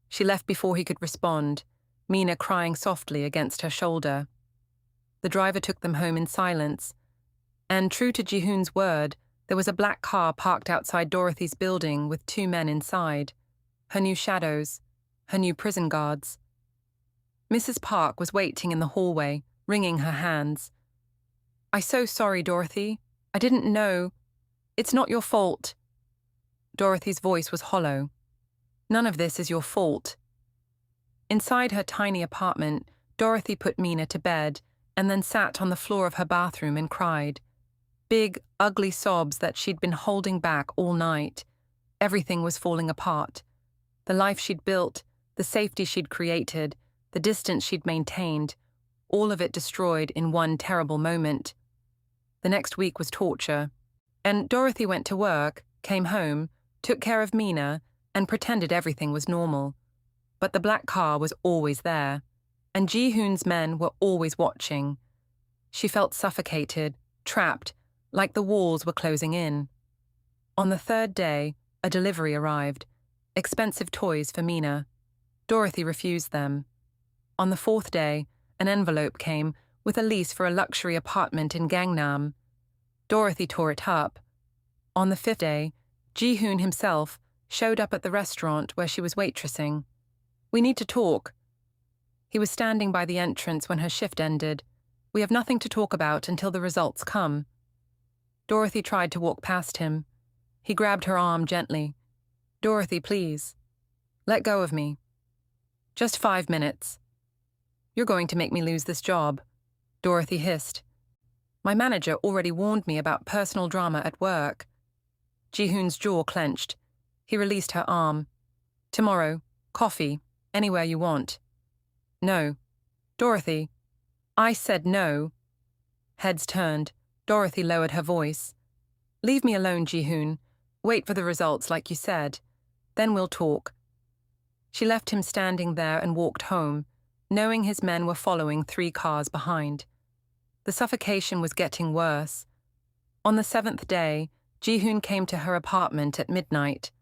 A: She left before he could respond, Mina crying softly against her shoulder. The driver took them home in silence, and true to Ji-hoon's word, there was a black car parked outside Dorothy's building with 2 men inside, her new shadows, her new prison guards. Mrs. Park was waiting in the hallway, wringing her hands. I'm so sorry, Dorothy. I didn't know. It's not your fault. Dorothy's voice was hollow. None of this is your fault. Inside her tiny apartment, Dorothy put Mina to bed and then sat on the floor of her bathroom and cried. Big, ugly sobs that she'd been holding back all night. Everything was falling apart. The life she'd built, the safety she'd created, the distance she'd maintained, all of it destroyed in one terrible moment. The next week was torture, and Dorothy went to work, came home, took care of Mina, and pretended everything was normal. But the black car was always there, and Ji-hoon's men were always watching. She felt suffocated, trapped, like the walls were closing in. On the 3rd day, a delivery arrived. Expensive toys for Mina. Dorothy refused them. On the 4th day, an envelope came with a lease for a luxury apartment in Gangnam. Dorothy tore it up. On the 5th day, Ji-hoon himself showed up at the restaurant where she was waitressing. We need to talk. He was standing by the entrance when her shift ended. We have nothing to talk about until the results come. Dorothy tried to walk past him. He grabbed her arm gently. Dorothy, please. Let go of me. Just 5 minutes. You're going to make me lose this job, Dorothy hissed. My manager already warned me about personal drama at work. Ji-hoon's jaw clenched. He released her arm. Tomorrow, coffee, anywhere you want. No. Dorothy. I said no. Heads turned. Dorothy lowered her voice. Leave me alone, Ji-hoon. Wait for the results like you said. Then we'll talk. She left him standing there and walked home, knowing his men were following 3 cars behind. The suffocation was getting worse. On the 7th day, Ji-hoon came to her apartment at midnight.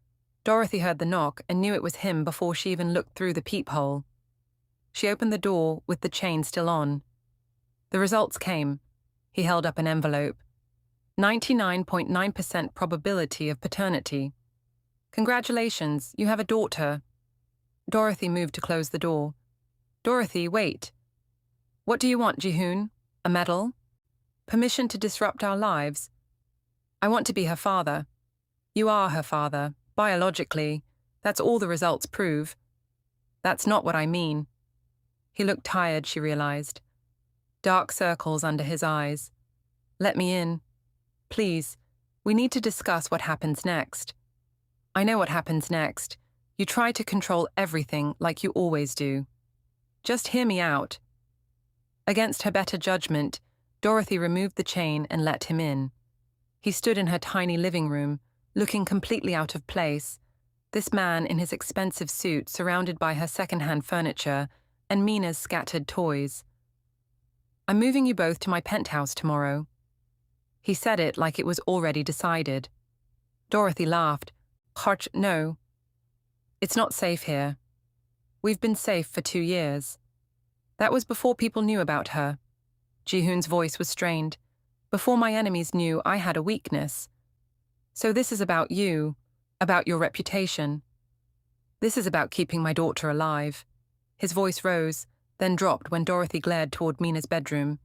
A: Dorothy heard the knock and knew it was him before she even looked through the peephole. She opened the door with the chain still on. The results came. He held up an envelope. 99.9% probability of paternity. Congratulations, you have a daughter. Dorothy moved to close the door. Dorothy, wait. What do you want, Ji-hoon? A medal? Permission to disrupt our lives? I want to be her father. You are her father, biologically. That's all the results prove. That's not what I mean. He looked tired, she realized. Dark circles under his eyes. Let me in. Please, we need to discuss what happens next. I know what happens next. You try to control everything like you always do. Just hear me out. Against her better judgment, Dorothy removed the chain and let him in. He stood in her tiny living room, looking completely out of place, this man in his expensive suit surrounded by her second-hand furniture and Mina's scattered toys. I'm moving you both to my penthouse tomorrow. He said it like it was already decided. Dorothy laughed. No. It's not safe here. We've been safe for 2 years. That was before people knew about her. Ji-hoon's voice was strained. Before my enemies knew I had a weakness. So this is about you, about your reputation. This is about keeping my daughter alive. His voice rose, then dropped when Dorothy glared toward Mina's bedroom.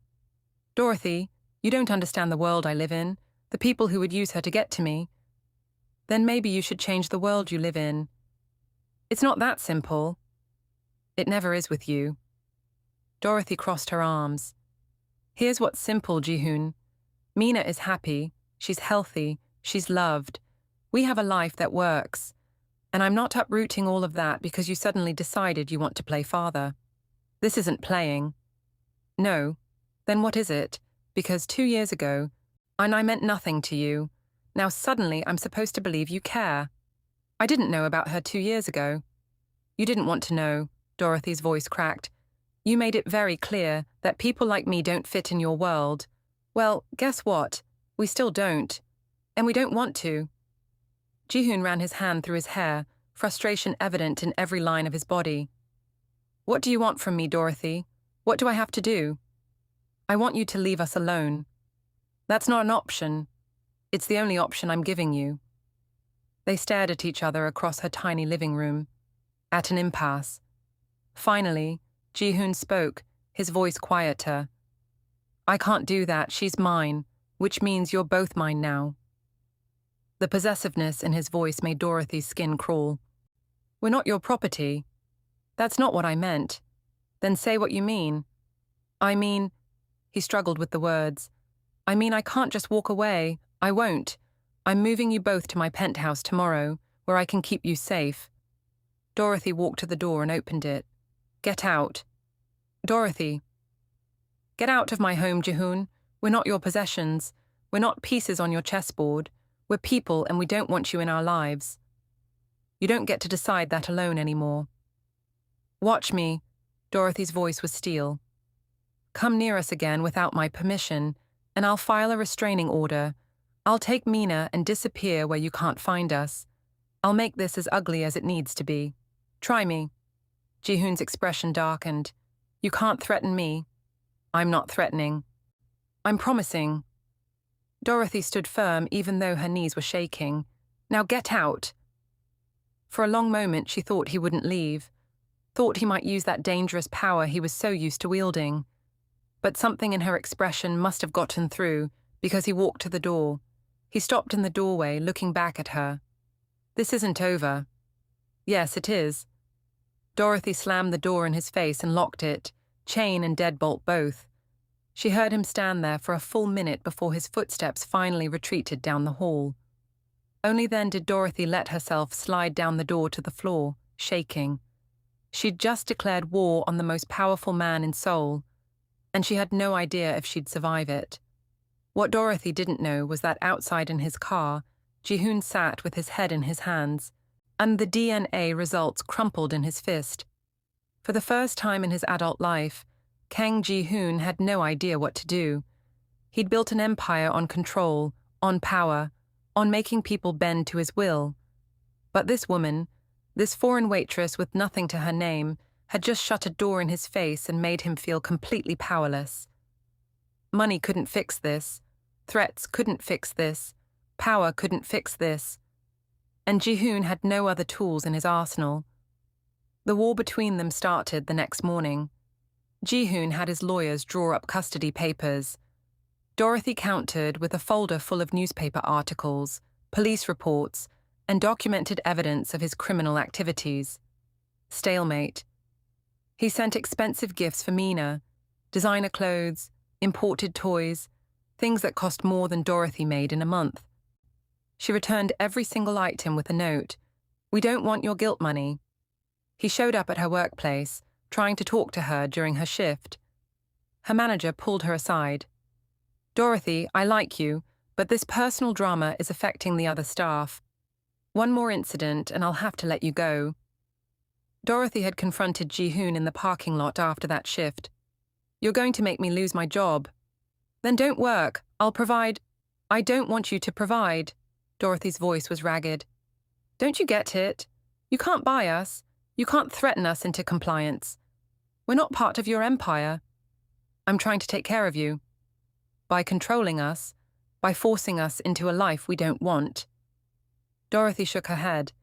A: Dorothy, you don't understand the world I live in, the people who would use her to get to me. Then maybe you should change the world you live in. It's not that simple. It never is with you. Dorothy crossed her arms. Here's what's simple, Ji-hoon. Mina is happy, she's healthy, she's loved. We have a life that works. And I'm not uprooting all of that because you suddenly decided you want to play father. This isn't playing. No. Then what is it? Because 2 years ago, and I meant nothing to you. Now suddenly I'm supposed to believe you care. I didn't know about her 2 years ago. You didn't want to know, Dorothy's voice cracked. You made it very clear that people like me don't fit in your world. Well, guess what? We still don't. And we don't want to. Ji-hoon ran his hand through his hair, frustration evident in every line of his body. What do you want from me, Dorothy? What do I have to do? I want you to leave us alone. That's not an option. It's the only option I'm giving you. They stared at each other across her tiny living room, at an impasse. Finally, Ji-hoon spoke, his voice quieter. I can't do that, she's mine, which means you're both mine now. The possessiveness in his voice made Dorothy's skin crawl. We're not your property. That's not what I meant. Then say what you mean. I mean, he struggled with the words. I mean, I can't just walk away. I won't. I'm moving you both to my penthouse tomorrow, where I can keep you safe. Dorothy walked to the door and opened it. Get out. Dorothy. Get out of my home, Ji-hoon. We're not your possessions. We're not pieces on your chessboard. We're people and we don't want you in our lives. You don't get to decide that alone anymore. Watch me. Dorothy's voice was steel. Come near us again without my permission, and I'll file a restraining order. I'll take Mina and disappear where you can't find us. I'll make this as ugly as it needs to be. Try me. Ji-hoon's expression darkened. You can't threaten me. I'm not threatening. I'm promising. Dorothy stood firm even though her knees were shaking. Now get out. For a long moment she thought he wouldn't leave, thought he might use that dangerous power he was so used to wielding. But something in her expression must have gotten through because he walked to the door. He stopped in the doorway, looking back at her. This isn't over. Yes, it is. Dorothy slammed the door in his face and locked it, chain and deadbolt both. She heard him stand there for a full minute before his footsteps finally retreated down the hall. Only then did Dorothy let herself slide down the door to the floor, shaking. She'd just declared war on the most powerful man in Seoul, and she had no idea if she'd survive it. What Dorothy didn't know was that outside in his car, Ji-hoon sat with his head in his hands, and the DNA results crumpled in his fist. For the first time in his adult life, Kang Ji-hoon had no idea what to do. He'd built an empire on control, on power, on making people bend to his will. But this woman, this foreign waitress with nothing to her name, had just shut a door in his face and made him feel completely powerless. Money couldn't fix this. Threats couldn't fix this. Power couldn't fix this. And Ji-hoon had no other tools in his arsenal. The war between them started the next morning. Ji-hoon had his lawyers draw up custody papers. Dorothy countered with a folder full of newspaper articles, police reports, and documented evidence of his criminal activities. Stalemate. He sent expensive gifts for Mina, designer clothes, imported toys, things that cost more than Dorothy made in a month. She returned every single item with a note. "We don't want your guilt money." He showed up at her workplace, trying to talk to her during her shift. Her manager pulled her aside. "Dorothy, I like you, but this personal drama is affecting the other staff. One more incident and I'll have to let you go." Dorothy had confronted Ji-hoon in the parking lot after that shift. "You're going to make me lose my job." "Then don't work. I'll provide." "I don't want you to provide." Dorothy's voice was ragged. "Don't you get it? You can't buy us. You can't threaten us into compliance. We're not part of your empire. I'm trying to take care of you. By controlling us, by forcing us into a life we don't want." Dorothy shook her head.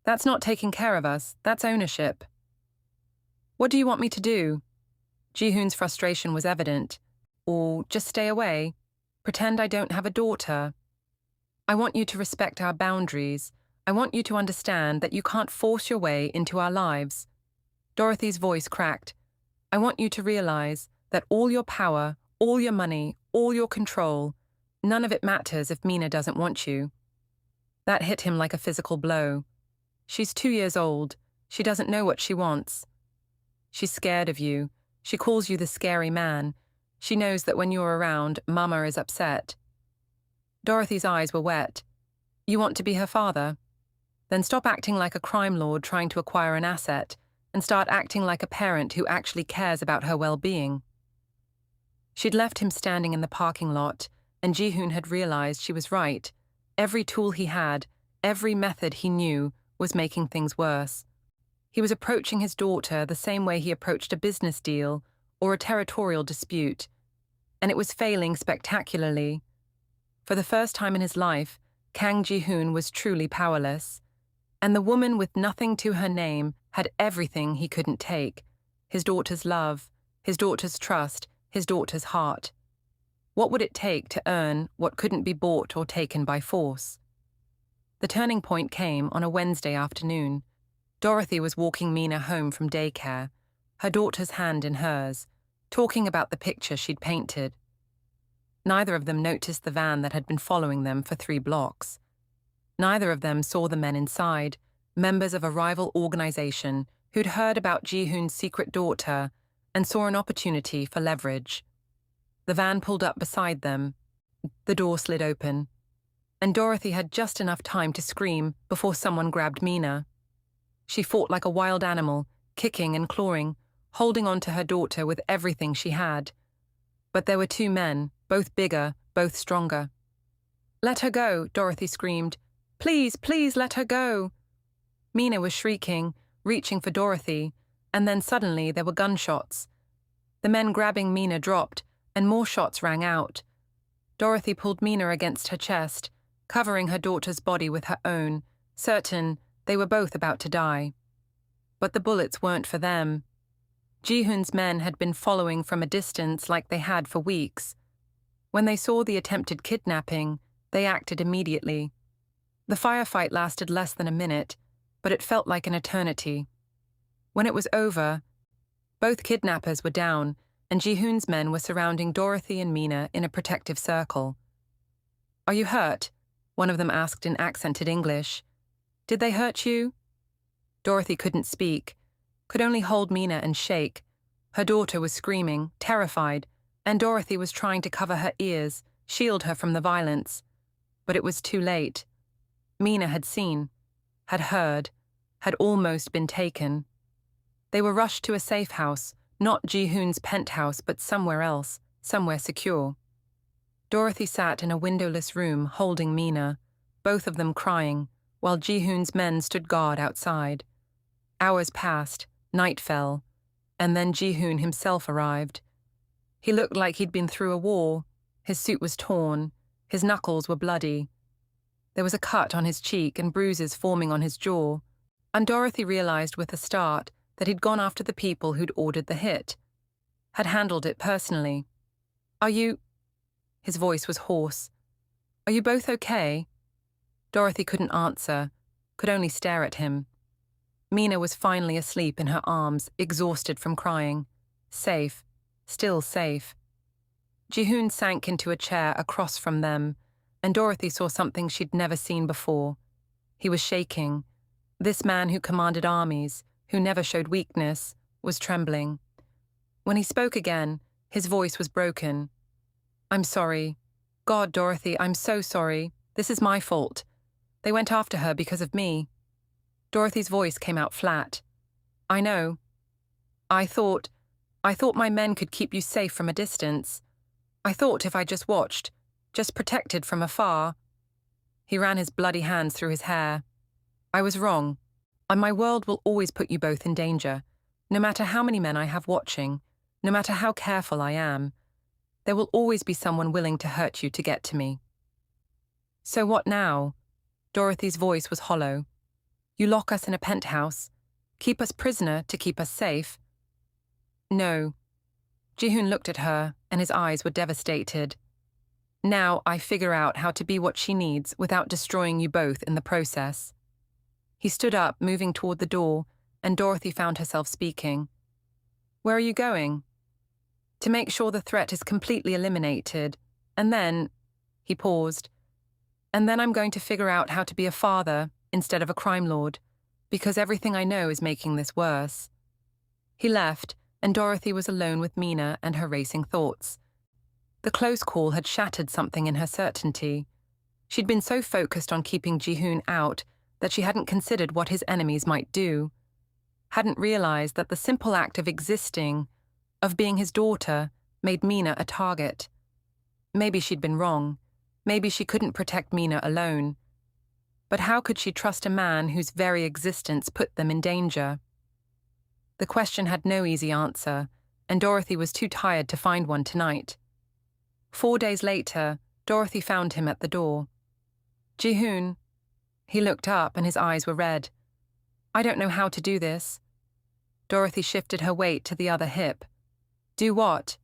A: "That's not taking care of us, that's ownership." "What do you want me to do?" Ji-hoon's frustration was evident. "Or just stay away. Pretend I don't have a daughter. I want you to respect our boundaries. I want you to understand that you can't force your way into our lives." Dorothy's voice cracked. "I want you to realize that all your power, all your money, all your control, none of it matters if Mina doesn't want you." That hit him like a physical blow. She's 2 years old. She doesn't know what she wants. She's scared of you. She calls you the scary man. She knows that when you're around, Mama is upset. Dorothy's eyes were wet. "You want to be her father? Then stop acting like a crime lord trying to acquire an asset and start acting like a parent who actually cares about her well-being." She'd left him standing in the parking lot, and Ji-hoon had realized she was right. Every tool he had, every method he knew, was making things worse. He was approaching his daughter the same way he approached a business deal or a territorial dispute, and it was failing spectacularly. For the first time in his life, Kang Ji-hoon was truly powerless, and the woman with nothing to her name had everything he couldn't take: his daughter's love, his daughter's trust, his daughter's heart. What would it take to earn what couldn't be bought or taken by force? The turning point came on a Wednesday afternoon. Dorothy was walking Mina home from daycare, her daughter's hand in hers, talking about the picture she'd painted. Neither of them noticed the van that had been following them for 3 blocks. Neither of them saw the men inside, members of a rival organization who'd heard about Ji-hoon's secret daughter and saw an opportunity for leverage. The van pulled up beside them. The door slid open, and Dorothy had just enough time to scream before someone grabbed Mina. She fought like a wild animal, kicking and clawing, holding on to her daughter with everything she had. But there were 2 men, both bigger, both stronger. "Let her go," Dorothy screamed. "Please, please let her go." Mina was shrieking, reaching for Dorothy, and then suddenly there were gunshots. The men grabbing Mina dropped, and more shots rang out. Dorothy pulled Mina against her chest, covering her daughter's body with her own, certain they were both about to die. But the bullets weren't for them. Ji-hoon's men had been following from a distance like they had for weeks. When they saw the attempted kidnapping, they acted immediately. The firefight lasted less than a minute, but it felt like an eternity. When it was over, both kidnappers were down, and Ji-hoon's men were surrounding Dorothy and Mina in a protective circle. "Are you hurt?" one of them asked in accented English. "Did they hurt you?" Dorothy couldn't speak, could only hold Mina and shake. Her daughter was screaming, terrified, and Dorothy was trying to cover her ears, shield her from the violence. But it was too late. Mina had seen, had heard, had almost been taken. They were rushed to a safe house, not Ji-hoon's penthouse, but somewhere else, somewhere secure. Dorothy sat in a windowless room holding Mina, both of them crying, while Ji-hoon's men stood guard outside. Hours passed, night fell, and then Ji-hoon himself arrived. He looked like he'd been through a war. His suit was torn, his knuckles were bloody. There was a cut on his cheek and bruises forming on his jaw, and Dorothy realized with a start that he'd gone after the people who'd ordered the hit. had handled it personally. Are you... His voice was hoarse. Are you both okay? Dorothy couldn't answer, could only stare at him. Mina was finally asleep in her arms, exhausted from crying. Safe. Still safe. Ji-hoon sank into a chair across from them, and Dorothy saw something she'd never seen before. He was shaking. This man who commanded armies, who never showed weakness, was trembling. When he spoke again, his voice was broken. I'm sorry. God, Dorothy, I'm so sorry. This is my fault. They went after her because of me. Dorothy's voice came out flat. I know. I thought my men could keep you safe from a distance. I thought if I just watched, just protected from afar. He ran his bloody hands through his hair. I was wrong. And my world will always put you both in danger. No matter how many men I have watching, no matter how careful I am, there will always be someone willing to hurt you to get to me. So what now? Dorothy's voice was hollow. You lock us in a penthouse, keep us prisoner to keep us safe. No. Ji-hoon looked at her, and his eyes were devastated. Now I figure out how to be what she needs without destroying you both in the process. He stood up, moving toward the door, and Dorothy found herself speaking. Where are you going? To make sure the threat is completely eliminated, and then... He paused. And then I'm going to figure out how to be a father instead of a crime lord, because everything I know is making this worse. He left, and Dorothy was alone with Mina and her racing thoughts. The close call had shattered something in her certainty. She'd been so focused on keeping Ji-hoon out that she hadn't considered what his enemies might do, hadn't realized that the simple act of existing, of being his daughter, made Mina a target. Maybe she'd been wrong. Maybe she couldn't protect Mina alone. But how could she trust a man whose very existence put them in danger? The question had no easy answer, and Dorothy was too tired to find one tonight. 4 days later, Dorothy found him at the door. Ji-hoon. He looked up and his eyes were red. I don't know how to do this. Dorothy shifted her weight to the other hip. Do what?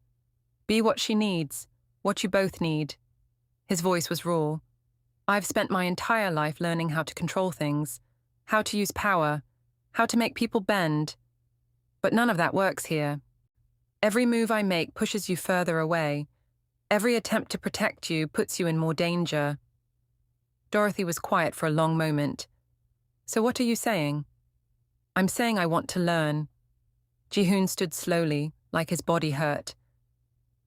A: Be what she needs, what you both need. His voice was raw. I've spent my entire life learning how to control things, how to use power, how to make people bend. But none of that works here. Every move I make pushes you further away. Every attempt to protect you puts you in more danger. Dorothy was quiet for a long moment. So what are you saying? I'm saying I want to learn. Ji-hoon stood slowly, like his body hurt.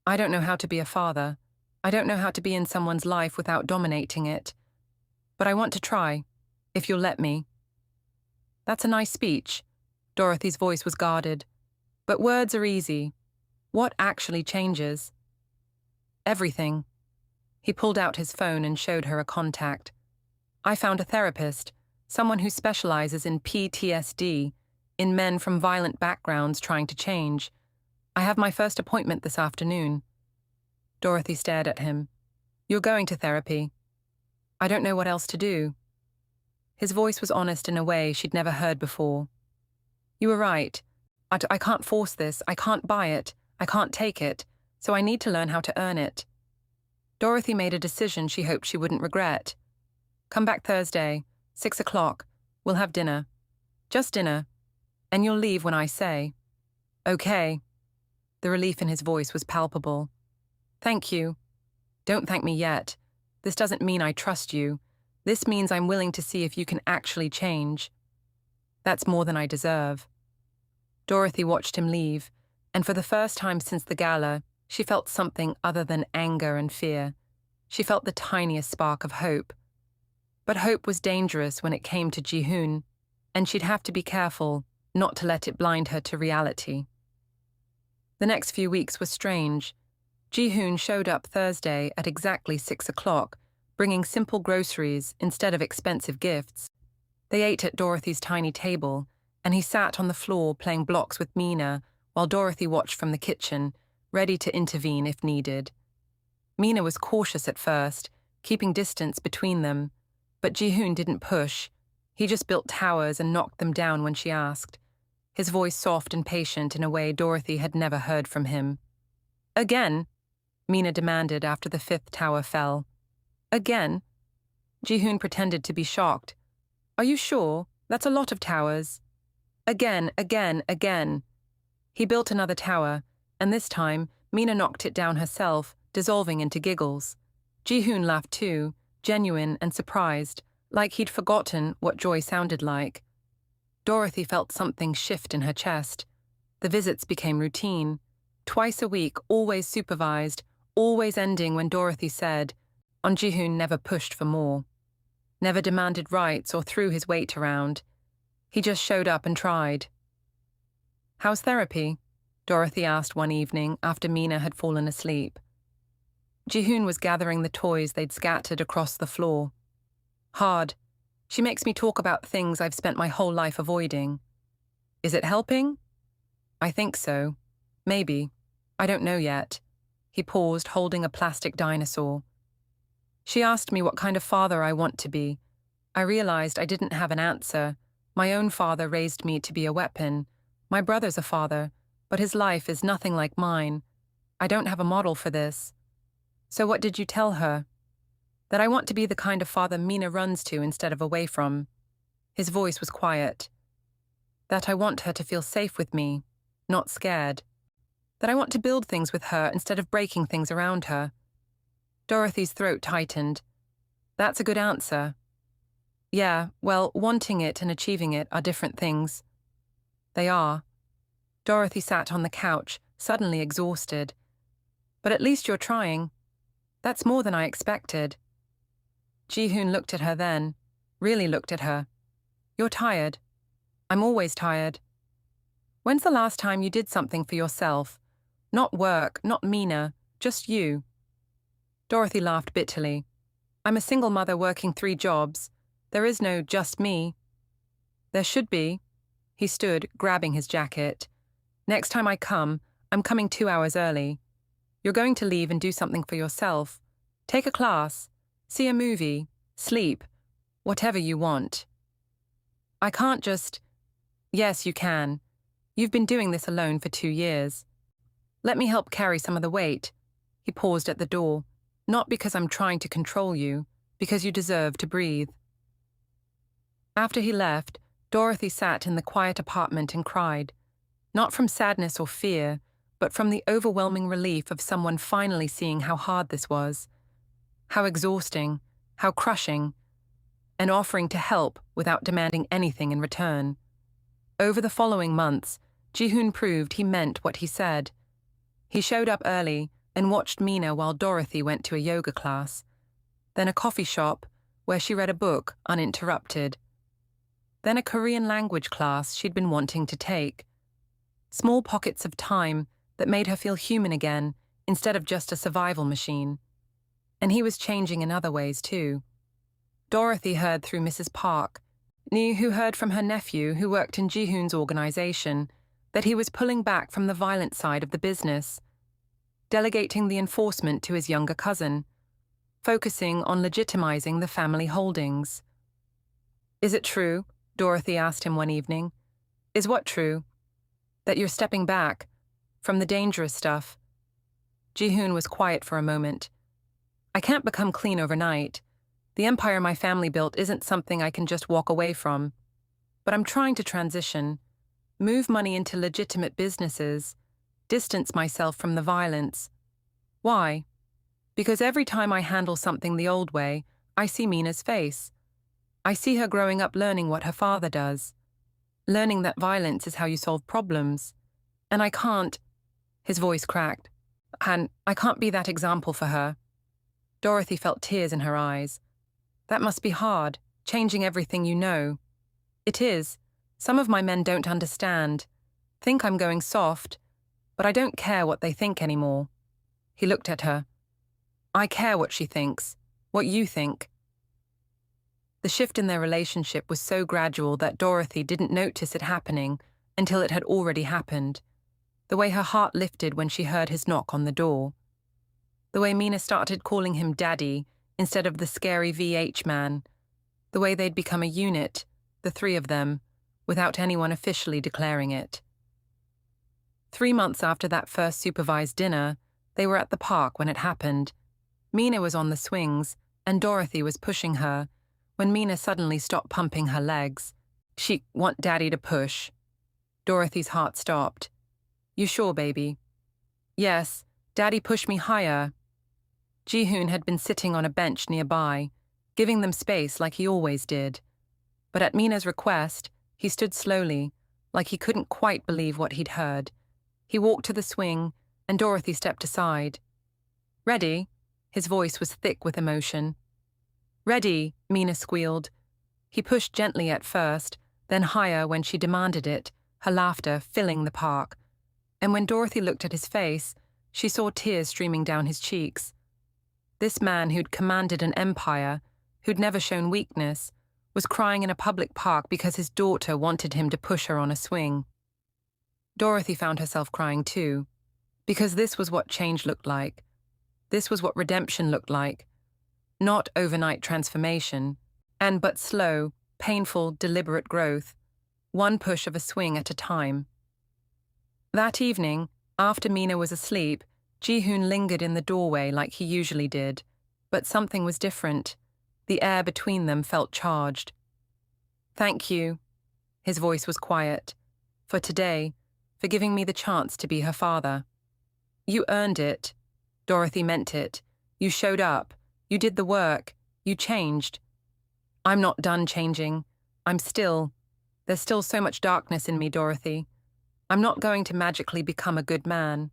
A: I don't know how to be a father. I don't know how to be in someone's life without dominating it. But I want to try, if you'll let me. That's a nice speech. Dorothy's voice was guarded. But words are easy. What actually changes? Everything. He pulled out his phone and showed her a contact. I found a therapist, someone who specializes in PTSD, in men from violent backgrounds trying to change. I have my first appointment this afternoon. Dorothy stared at him. You're going to therapy. I don't know what else to do. His voice was honest in a way she'd never heard before. You were right. I can't force this. I can't buy it. I can't take it. So I need to learn how to earn it. Dorothy made a decision she hoped she wouldn't regret. Come back Thursday, 6 o'clock. We'll have dinner. Just dinner. And you'll leave when I say. Okay. The relief in his voice was palpable. Thank you. Don't thank me yet. This doesn't mean I trust you. This means I'm willing to see if you can actually change. That's more than I deserve. Dorothy watched him leave, and for the first time since the gala, she felt something other than anger and fear. She felt the tiniest spark of hope. But hope was dangerous when it came to Ji-hoon, and she'd have to be careful not to let it blind her to reality. The next few weeks were strange. Ji-hoon showed up Thursday at exactly 6 o'clock, bringing simple groceries instead of expensive gifts. They ate at Dorothy's tiny table, and he sat on the floor playing blocks with Mina while Dorothy watched from the kitchen, ready to intervene if needed. Mina was cautious at first, keeping distance between them, but Ji-hoon didn't push. He just built towers and knocked them down when she asked. his voice soft and patient in a way Dorothy had never heard from him. Again? Mina demanded after the fifth tower fell. Again? Ji-hoon pretended to be shocked. Are you sure? That's a lot of towers. Again, again, again. He built another tower, and this time, Mina knocked it down herself, dissolving into giggles. Ji-hoon laughed too, genuine and surprised, like he'd forgotten what joy sounded like. Dorothy felt something shift in her chest. The visits became routine. Twice a week, always supervised, always ending when Dorothy said, and Ji-hoon never pushed for more. Never demanded rights or threw his weight around. He just showed up and tried. How's therapy? Dorothy asked one evening after Mina had fallen asleep. Ji-hoon was gathering the toys they'd scattered across the floor. Hard. She makes me talk about things I've spent my whole life avoiding. Is it helping? I think so. Maybe. I don't know yet. He paused, holding a plastic dinosaur. She asked me what kind of father I want to be. I realized I didn't have an answer. My own father raised me to be a weapon. My brother's a father, but his life is nothing like mine. I don't have a model for this. So what did you tell her? That I want to be the kind of father Mina runs to instead of away from. His voice was quiet. That I want her to feel safe with me, not scared. That I want to build things with her instead of breaking things around her. Dorothy's throat tightened. That's a good answer. Yeah, well, wanting it and achieving it are different things. They are. Dorothy sat on the couch, suddenly exhausted. But at least you're trying. That's more than I expected. Ji-hoon looked at her then, really looked at her. You're tired. I'm always tired. When's the last time you did something for yourself? Not work, not Mina, just you. Dorothy laughed bitterly. I'm a single mother working 3 jobs. There is no just me. There should be. He stood, grabbing his jacket. Next time I come, I'm coming 2 hours early. You're going to leave and do something for yourself. Take a class, see a movie, sleep, whatever you want. I can't just... Yes, you can. You've been doing this alone for 2 years. Let me help carry some of the weight. He paused at the door. Not because I'm trying to control you, because you deserve to breathe. After he left, Dorothy sat in the quiet apartment and cried. Not from sadness or fear, but from the overwhelming relief of someone finally seeing how hard this was. How exhausting, how crushing, and offering to help without demanding anything in return. Over the following months, Ji-hoon proved he meant what he said. He showed up early and watched Mina while Dorothy went to a yoga class, then a coffee shop where she read a book uninterrupted, then a Korean language class she'd been wanting to take. Small pockets of time that made her feel human again instead of just a survival machine. And he was changing in other ways too. Dorothy heard through Mrs. Park, who heard from her nephew who worked in Ji-hoon's organization, that he was pulling back from the violent side of the business, delegating the enforcement to his younger cousin, focusing on legitimizing the family holdings. Is it true? Dorothy asked him one evening. Is what true? That you're stepping back from the dangerous stuff? Ji-hoon was quiet for a moment. I can't become clean overnight. The empire my family built isn't something I can just walk away from. But I'm trying to transition, move money into legitimate businesses, distance myself from the violence. Why? Because every time I handle something the old way, I see Mina's face. I see her growing up learning what her father does, learning that violence is how you solve problems. And I can't... His voice cracked. And I can't be that example for her. Dorothy felt tears in her eyes. That must be hard, changing everything you know. It is. Some of my men don't understand, think I'm going soft, but I don't care what they think anymore. He looked at her. I care what she thinks, what you think. The shift in their relationship was so gradual that Dorothy didn't notice it happening until it had already happened. The way her heart lifted when she heard his knock on the door. The way Mina started calling him Daddy instead of the scary VH man. The way they'd become a unit, the 3 of them, without anyone officially declaring it. 3 months after that first supervised dinner, they were at the park when it happened. Mina was on the swings, and Dorothy was pushing her, when Mina suddenly stopped pumping her legs. "She want Daddy to push." Dorothy's heart stopped. "You sure, baby?" "Yes, Daddy pushed me higher." Ji-hoon had been sitting on a bench nearby, giving them space like he always did. But at Mina's request, he stood slowly, like he couldn't quite believe what he'd heard. He walked to the swing, and Dorothy stepped aside. "Ready?" His voice was thick with emotion. "Ready," Mina squealed. He pushed gently at first, then higher when she demanded it, her laughter filling the park. And when Dorothy looked at his face, she saw tears streaming down his cheeks. This man who'd commanded an empire, who'd never shown weakness, was crying in a public park because his daughter wanted him to push her on a swing. Dorothy found herself crying too, because this was what change looked like. This was what redemption looked like. Not overnight transformation, but slow, painful, deliberate growth, one push of a swing at a time. That evening, after Mina was asleep, Ji-hoon lingered in the doorway like he usually did, but something was different. The air between them felt charged. "Thank you," his voice was quiet, "for today, for giving me the chance to be her father. You earned it." Dorothy meant it. "You showed up. You did the work. You changed." "I'm not done changing. There's still so much darkness in me, Dorothy. I'm not going to magically become a good man."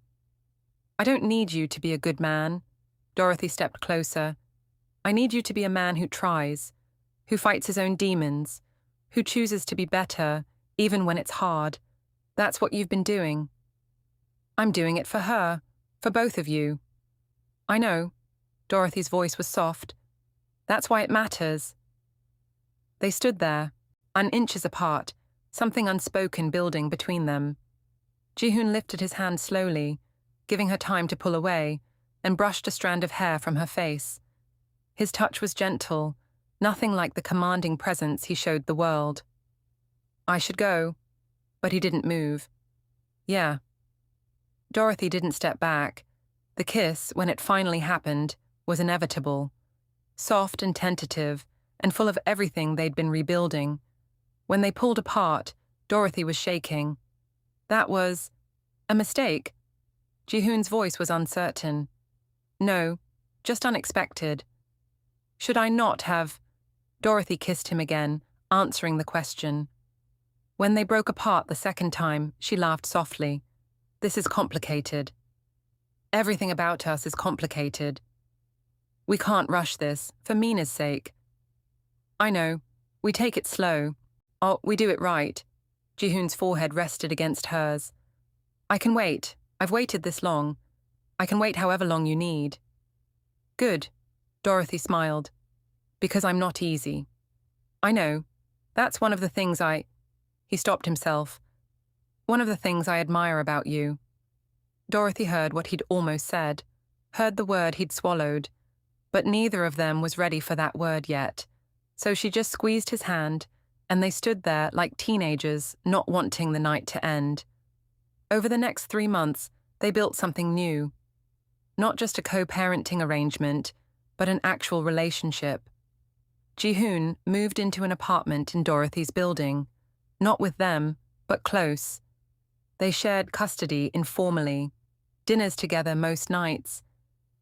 A: "I don't need you to be a good man." Dorothy stepped closer. "I need you to be a man who tries, who fights his own demons, who chooses to be better, even when it's hard. That's what you've been doing." "I'm doing it for her, for both of you." "I know." Dorothy's voice was soft. "That's why it matters." They stood there, inches apart, something unspoken building between them. Ji-hoon lifted his hand slowly, giving her time to pull away, and brushed a strand of hair from her face. His touch was gentle, nothing like the commanding presence he showed the world. "I should go," but he didn't move. "Yeah." Dorothy didn't step back. The kiss, when it finally happened, was inevitable. Soft and tentative, and full of everything they'd been rebuilding. When they pulled apart, Dorothy was shaking. "That was a mistake." Ji-hoon's voice was uncertain. "No, just unexpected." "Should I not have?" Dorothy kissed him again, answering the question. When they broke apart the second time, she laughed softly. "This is complicated. Everything about us is complicated. We can't rush this, for Mina's sake." "I know. We take it slow. Oh, we do it right." Ji-hoon's forehead rested against hers. "I can wait. I've waited this long. I can wait however long you need." "Good." Dorothy smiled. "Because I'm not easy." "I know. That's one of the things He stopped himself. "One of the things I admire about you." Dorothy heard what he'd almost said, heard the word he'd swallowed, but neither of them was ready for that word yet, so she just squeezed his hand, and they stood there like teenagers not wanting the night to end. Over the next 3 months, they built something new. Not just a co-parenting arrangement, but an actual relationship. Ji-hoon moved into an apartment in Dorothy's building, not with them, but close. They shared custody informally, dinners together most nights,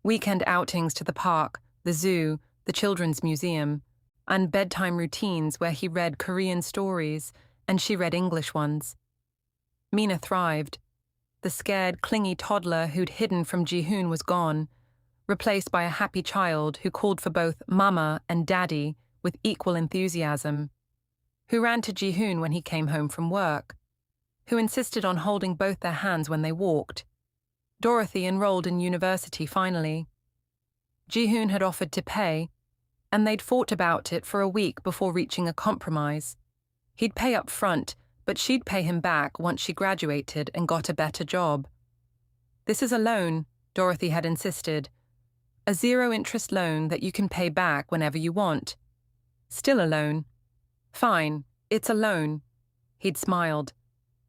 A: weekend outings to the park, the zoo, the children's museum, and bedtime routines where he read Korean stories and she read English ones. Mina thrived. The scared, clingy toddler who'd hidden from Ji-hoon was gone, replaced by a happy child who called for both Mama and Daddy with equal enthusiasm, who ran to Ji-hoon when he came home from work, who insisted on holding both their hands when they walked. Dorothy enrolled in university finally. Ji-hoon had offered to pay, and they'd fought about it for a week before reaching a compromise. He'd pay up front, but she'd pay him back once she graduated and got a better job. "This is a loan," Dorothy had insisted. "A zero-interest loan that you can pay back whenever you want." "Still a loan." "Fine, it's a loan." He'd smiled.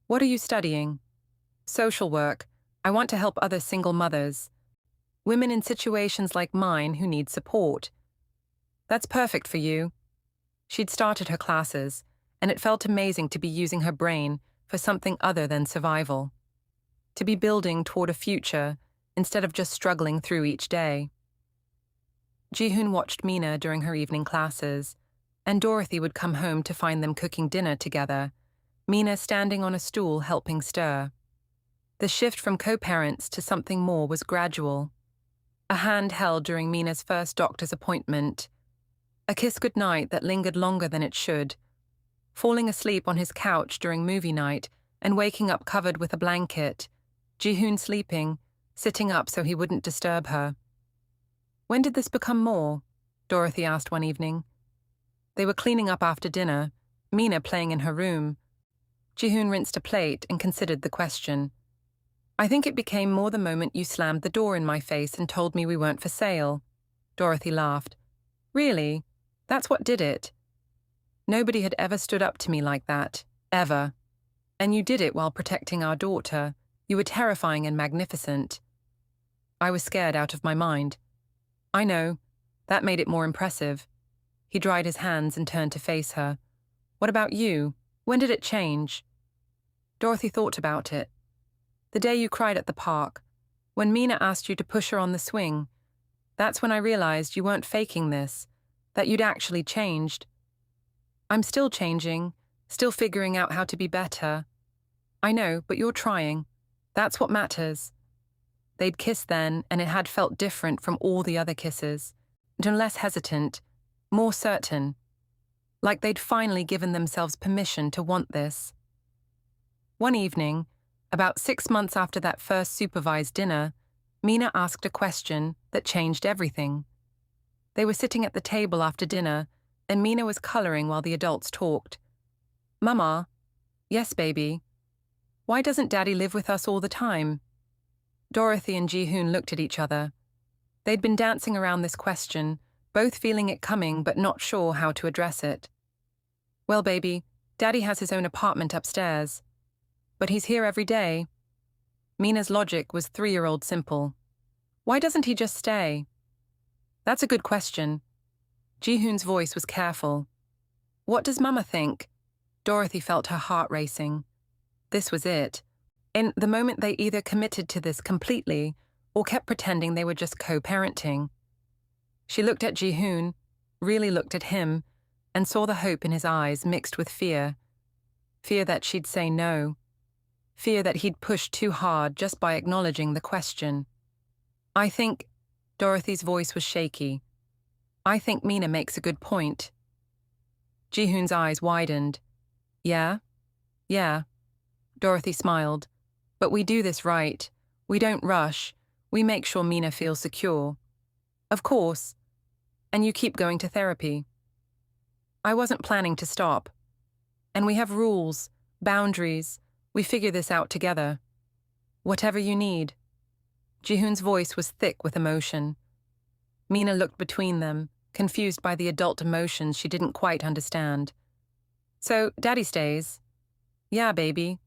A: What are you studying? Social work. I want to help other single mothers. Women in situations like mine who need support. That's perfect for you. She'd started her classes, and it felt amazing to be using her brain for something other than survival. To be building toward a future instead of just struggling through each day. Ji-hoon watched Mina during her evening classes, and Dorothy would come home to find them cooking dinner together, Mina standing on a stool helping stir. The shift from co-parents to something more was gradual. A hand held during Mina's first doctor's appointment. A kiss goodnight that lingered longer than it should. Falling asleep on his couch during movie night and waking up covered with a blanket. Ji-hoon sleeping, sitting up so he wouldn't disturb her. When did this become more? Dorothy asked one evening. They were cleaning up after dinner, Mina playing in her room. Ji-hoon rinsed a plate and considered the question. I think it became more the moment you slammed the door in my face and told me we weren't for sale. Dorothy laughed. Really? That's what did it. Nobody had ever stood up to me like that. Ever. And you did it while protecting our daughter. You were terrifying and magnificent. I was scared out of my mind. I know. That made it more impressive. He dried his hands and turned to face her. What about you? When did it change? Dorothy thought about it. The day you cried at the park, when Mina asked you to push her on the swing. That's when I realized you weren't faking this, that you'd actually changed. I'm still changing, still figuring out how to be better. I know, but you're trying. That's what matters. They'd kissed then, and it had felt different from all the other kisses, and less hesitant, more certain, like they'd finally given themselves permission to want this. One evening, about 6 months after that first supervised dinner, Mina asked a question that changed everything. They were sitting at the table after dinner, and Mina was coloring while the adults talked. Mama, yes, baby. Why doesn't Daddy live with us all the time? Dorothy and Ji-hoon looked at each other. They'd been dancing around this question, both feeling it coming but not sure how to address it. Well, baby, Daddy has his own apartment upstairs. But he's here every day. Mina's logic was 3-year-old simple. Why doesn't he just stay? That's a good question. Ji-hoon's voice was careful. What does Mama think? Dorothy felt her heart racing. This was it. In the moment they either committed to this completely or kept pretending they were just co-parenting. She looked at Ji-hoon, really looked at him, and saw the hope in his eyes mixed with fear. Fear that she'd say no. Fear that he'd push too hard just by acknowledging the question. I think, Dorothy's voice was shaky. I think Mina makes a good point. Ji-hoon's eyes widened. Yeah? Yeah. Dorothy smiled. But we do this right. We don't rush. We make sure Mina feels secure. Of course. And you keep going to therapy. I wasn't planning to stop. And we have rules, boundaries. We figure this out together. Whatever you need. Ji-hoon's voice was thick with emotion. Mina looked between them, confused by the adult emotions she didn't quite understand. So, Daddy stays? Yeah, baby.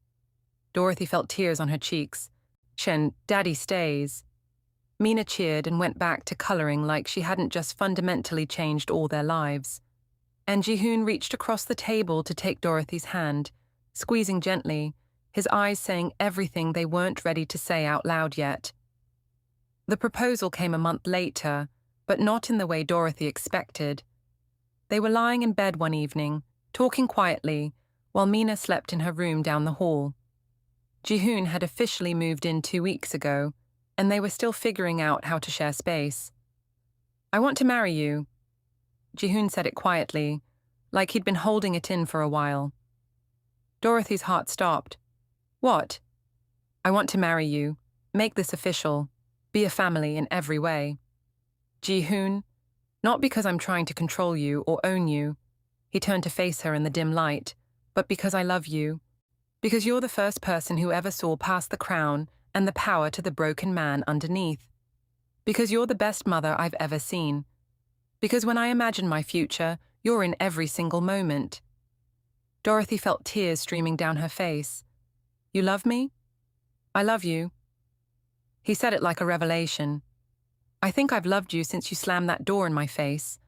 A: Dorothy felt tears on her cheeks. Shen, Daddy stays. Mina cheered and went back to coloring like she hadn't just fundamentally changed all their lives. And Ji-hoon reached across the table to take Dorothy's hand, squeezing gently, his eyes saying everything they weren't ready to say out loud yet. The proposal came a month later, but not in the way Dorothy expected. They were lying in bed one evening, talking quietly, while Mina slept in her room down the hall. Ji-hoon had officially moved in 2 weeks ago, and they were still figuring out how to share space. I want to marry you. Ji-hoon said it quietly, like he'd been holding it in for a while. Dorothy's heart stopped. What? I want to marry you. Make this official. Be a family in every way. Ji-hoon, not because I'm trying to control you or own you. He turned to face her in the dim light, but because I love you. Because you're the first person who ever saw past the crown and the power to the broken man underneath. Because you're the best mother I've ever seen. Because when I imagine my future, you're in every single moment. Dorothy felt tears streaming down her face. "You love me?" "I love you." He said it like a revelation. "I think I've loved you since you slammed that door in my face.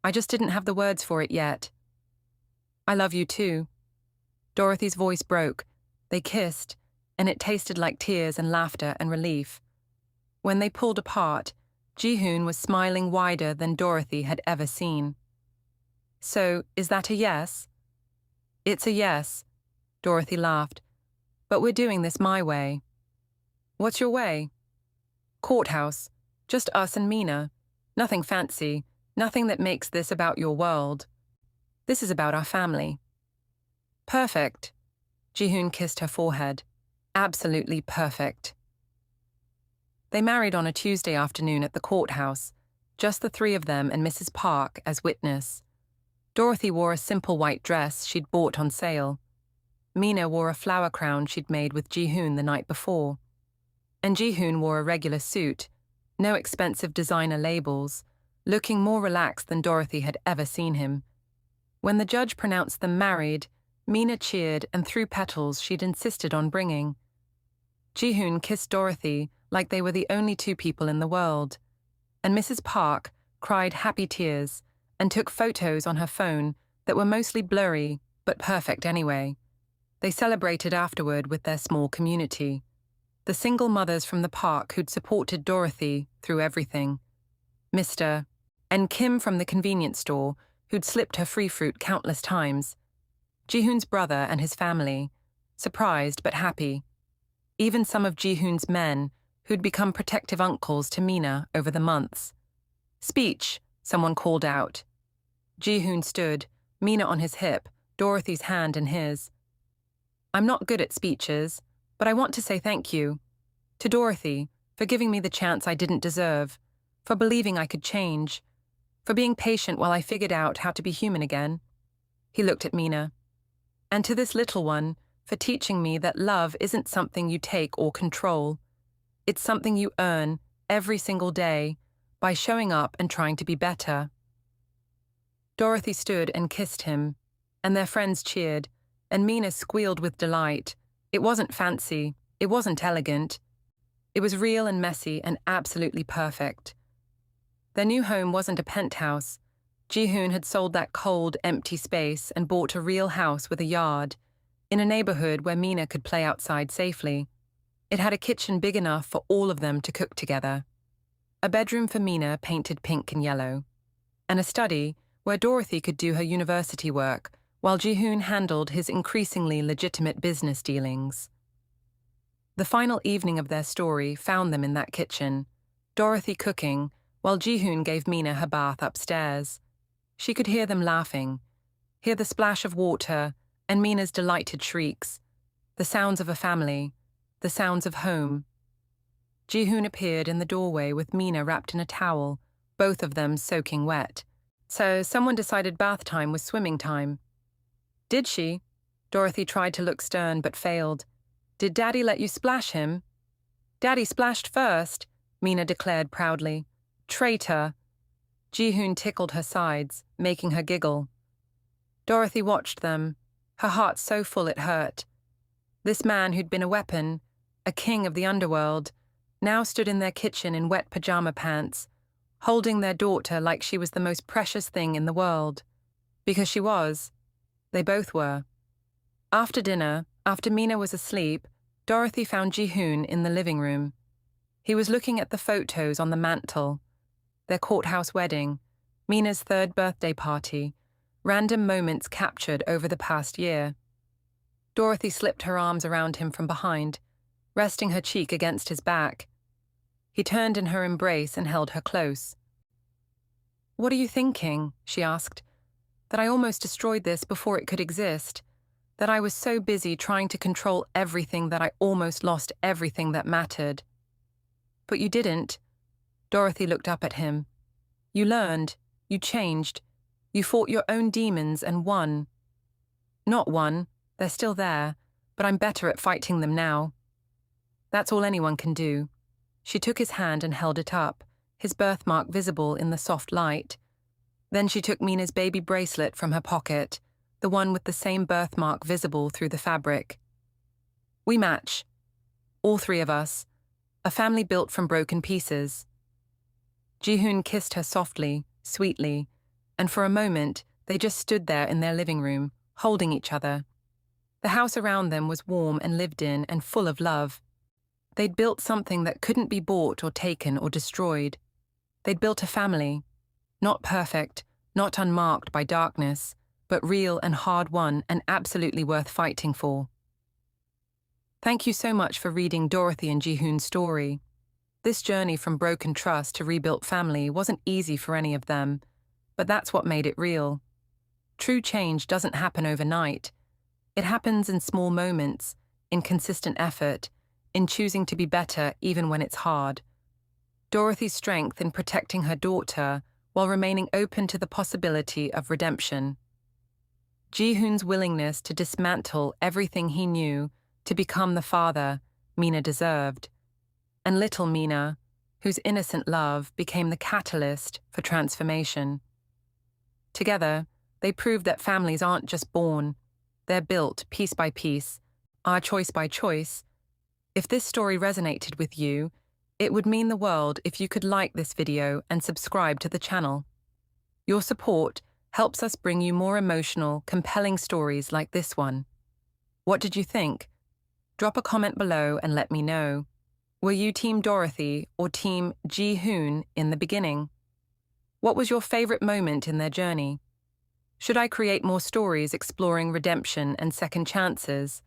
A: I just didn't have the words for it yet." "I love you too." Dorothy's voice broke. They kissed, and it tasted like tears and laughter and relief. When they pulled apart, Ji-hoon was smiling wider than Dorothy had ever seen. "So, is that a yes?" "It's a yes," Dorothy laughed. "But we're doing this my way." "What's your way?" "Courthouse. Just us and Mina. Nothing fancy, nothing that makes this about your world. This is about our family." "Perfect." Ji-hoon kissed her forehead. "Absolutely perfect." They married on a Tuesday afternoon at the courthouse, just the three of them and Mrs. Park as witness. Dorothy wore a simple white dress she'd bought on sale. Mina wore a flower crown she'd made with Ji-hoon the night before. And Ji-hoon wore a regular suit, no expensive designer labels, looking more relaxed than Dorothy had ever seen him. When the judge pronounced them married, Mina cheered and threw petals she'd insisted on bringing. Ji-hoon kissed Dorothy like they were the only two people in the world, and Mrs. Park cried happy tears and took photos on her phone that were mostly blurry but perfect anyway. They celebrated afterward with their small community, the single mothers from the park who'd supported Dorothy through everything, Mr. and Kim from the convenience store who'd slipped her free fruit countless times, Ji-hoon's brother and his family, surprised but happy, even some of Ji-hoon's men who'd become protective uncles to Mina over the months. "Speech," someone called out. Ji-hoon stood, Mina on his hip, Dorothy's hand in his. "I'm not good at speeches, but I want to say thank you to Dorothy for giving me the chance I didn't deserve, for believing I could change, for being patient while I figured out how to be human again." He looked at Mina. "And to this little one, for teaching me that love isn't something you take or control. It's something you earn every single day by showing up and trying to be better." Dorothy stood and kissed him, and their friends cheered, and Mina squealed with delight. It wasn't fancy, it wasn't elegant. It was real and messy and absolutely perfect. Their new home wasn't a penthouse. Ji-hoon had sold that cold, empty space and bought a real house with a yard, in a neighborhood where Mina could play outside safely. It had a kitchen big enough for all of them to cook together, a bedroom for Mina painted pink and yellow, and a study where Dorothy could do her university work while Ji-hoon handled his increasingly legitimate business dealings. The final evening of their story found them in that kitchen, Dorothy cooking while Ji-hoon gave Mina her bath upstairs. She could hear them laughing, hear the splash of water and Mina's delighted shrieks, the sounds of a family, the sounds of home. Ji-hoon appeared in the doorway with Mina wrapped in a towel, both of them soaking wet. "So someone decided bath time was swimming time." "Did she?" Dorothy tried to look stern but failed. "Did Daddy let you splash him?" "Daddy splashed first," Mina declared proudly. "Traitor." Ji-hoon tickled her sides, making her giggle. Dorothy watched them, her heart so full it hurt. This man who'd been a weapon, a king of the underworld, now stood in their kitchen in wet pajama pants, holding their daughter like she was the most precious thing in the world. Because she was. They both were. After dinner, after Mina was asleep, Dorothy found Ji-hoon in the living room. He was looking at the photos on the mantel, their courthouse wedding, Mina's 3rd birthday party, random moments captured over the past year. Dorothy slipped her arms around him from behind, resting her cheek against his back. He turned in her embrace and held her close. "What are you thinking?" she asked. "That I almost destroyed this before it could exist. That I was so busy trying to control everything that I almost lost everything that mattered." "But you didn't." Dorothy looked up at him. "You learned. You changed. You fought your own demons and won." "Not won. They're still there, but I'm better at fighting them now." "That's all anyone can do." She took his hand and held it up, his birthmark visible in the soft light. Then she took Mina's baby bracelet from her pocket, the one with the same birthmark visible through the fabric. We match. All three of us. A family built from broken pieces. Ji-hoon kissed her softly, sweetly, and for a moment, they just stood there in their living room, holding each other. The house around them was warm and lived in and full of love. They'd built something that couldn't be bought or taken or destroyed. They'd built a family. Not perfect, not unmarked by darkness, but real and hard-won and absolutely worth fighting for. Thank you so much for reading Dorothy and Ji-hoon's story. This journey from broken trust to rebuilt family wasn't easy for any of them, but that's what made it real. True change doesn't happen overnight. It happens in small moments, in consistent effort, in choosing to be better even when it's hard. Dorothy's strength in protecting her daughter while remaining open to the possibility of redemption. Ji-hoon's willingness to dismantle everything he knew to become the father Mina deserved. And little Mina, whose innocent love became the catalyst for transformation. Together, they proved that families aren't just born, they're built piece by piece, our choice by choice. If this story resonated with you, it would mean the world if you could like this video and subscribe to the channel. Your support helps us bring you more emotional, compelling stories like this one. What did you think? Drop a comment below and let me know. Were you Team Dorothy or Team Ji-hoon in the beginning? What was your favorite moment in their journey? Should I create more stories exploring redemption and second chances?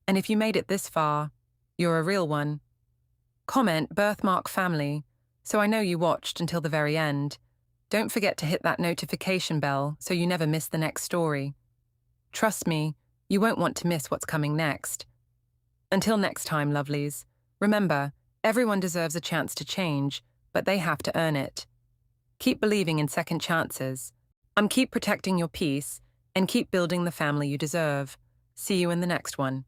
A: And if you made it this far, you're a real one. Comment birthmark family, so I know you watched until the very end. Don't forget to hit that notification bell so you never miss the next story. Trust me, you won't want to miss what's coming next. Until next time, lovelies, remember, everyone deserves a chance to change, but they have to earn it. Keep believing in second chances. Keep protecting your peace and keep building the family you deserve. See you in the next one.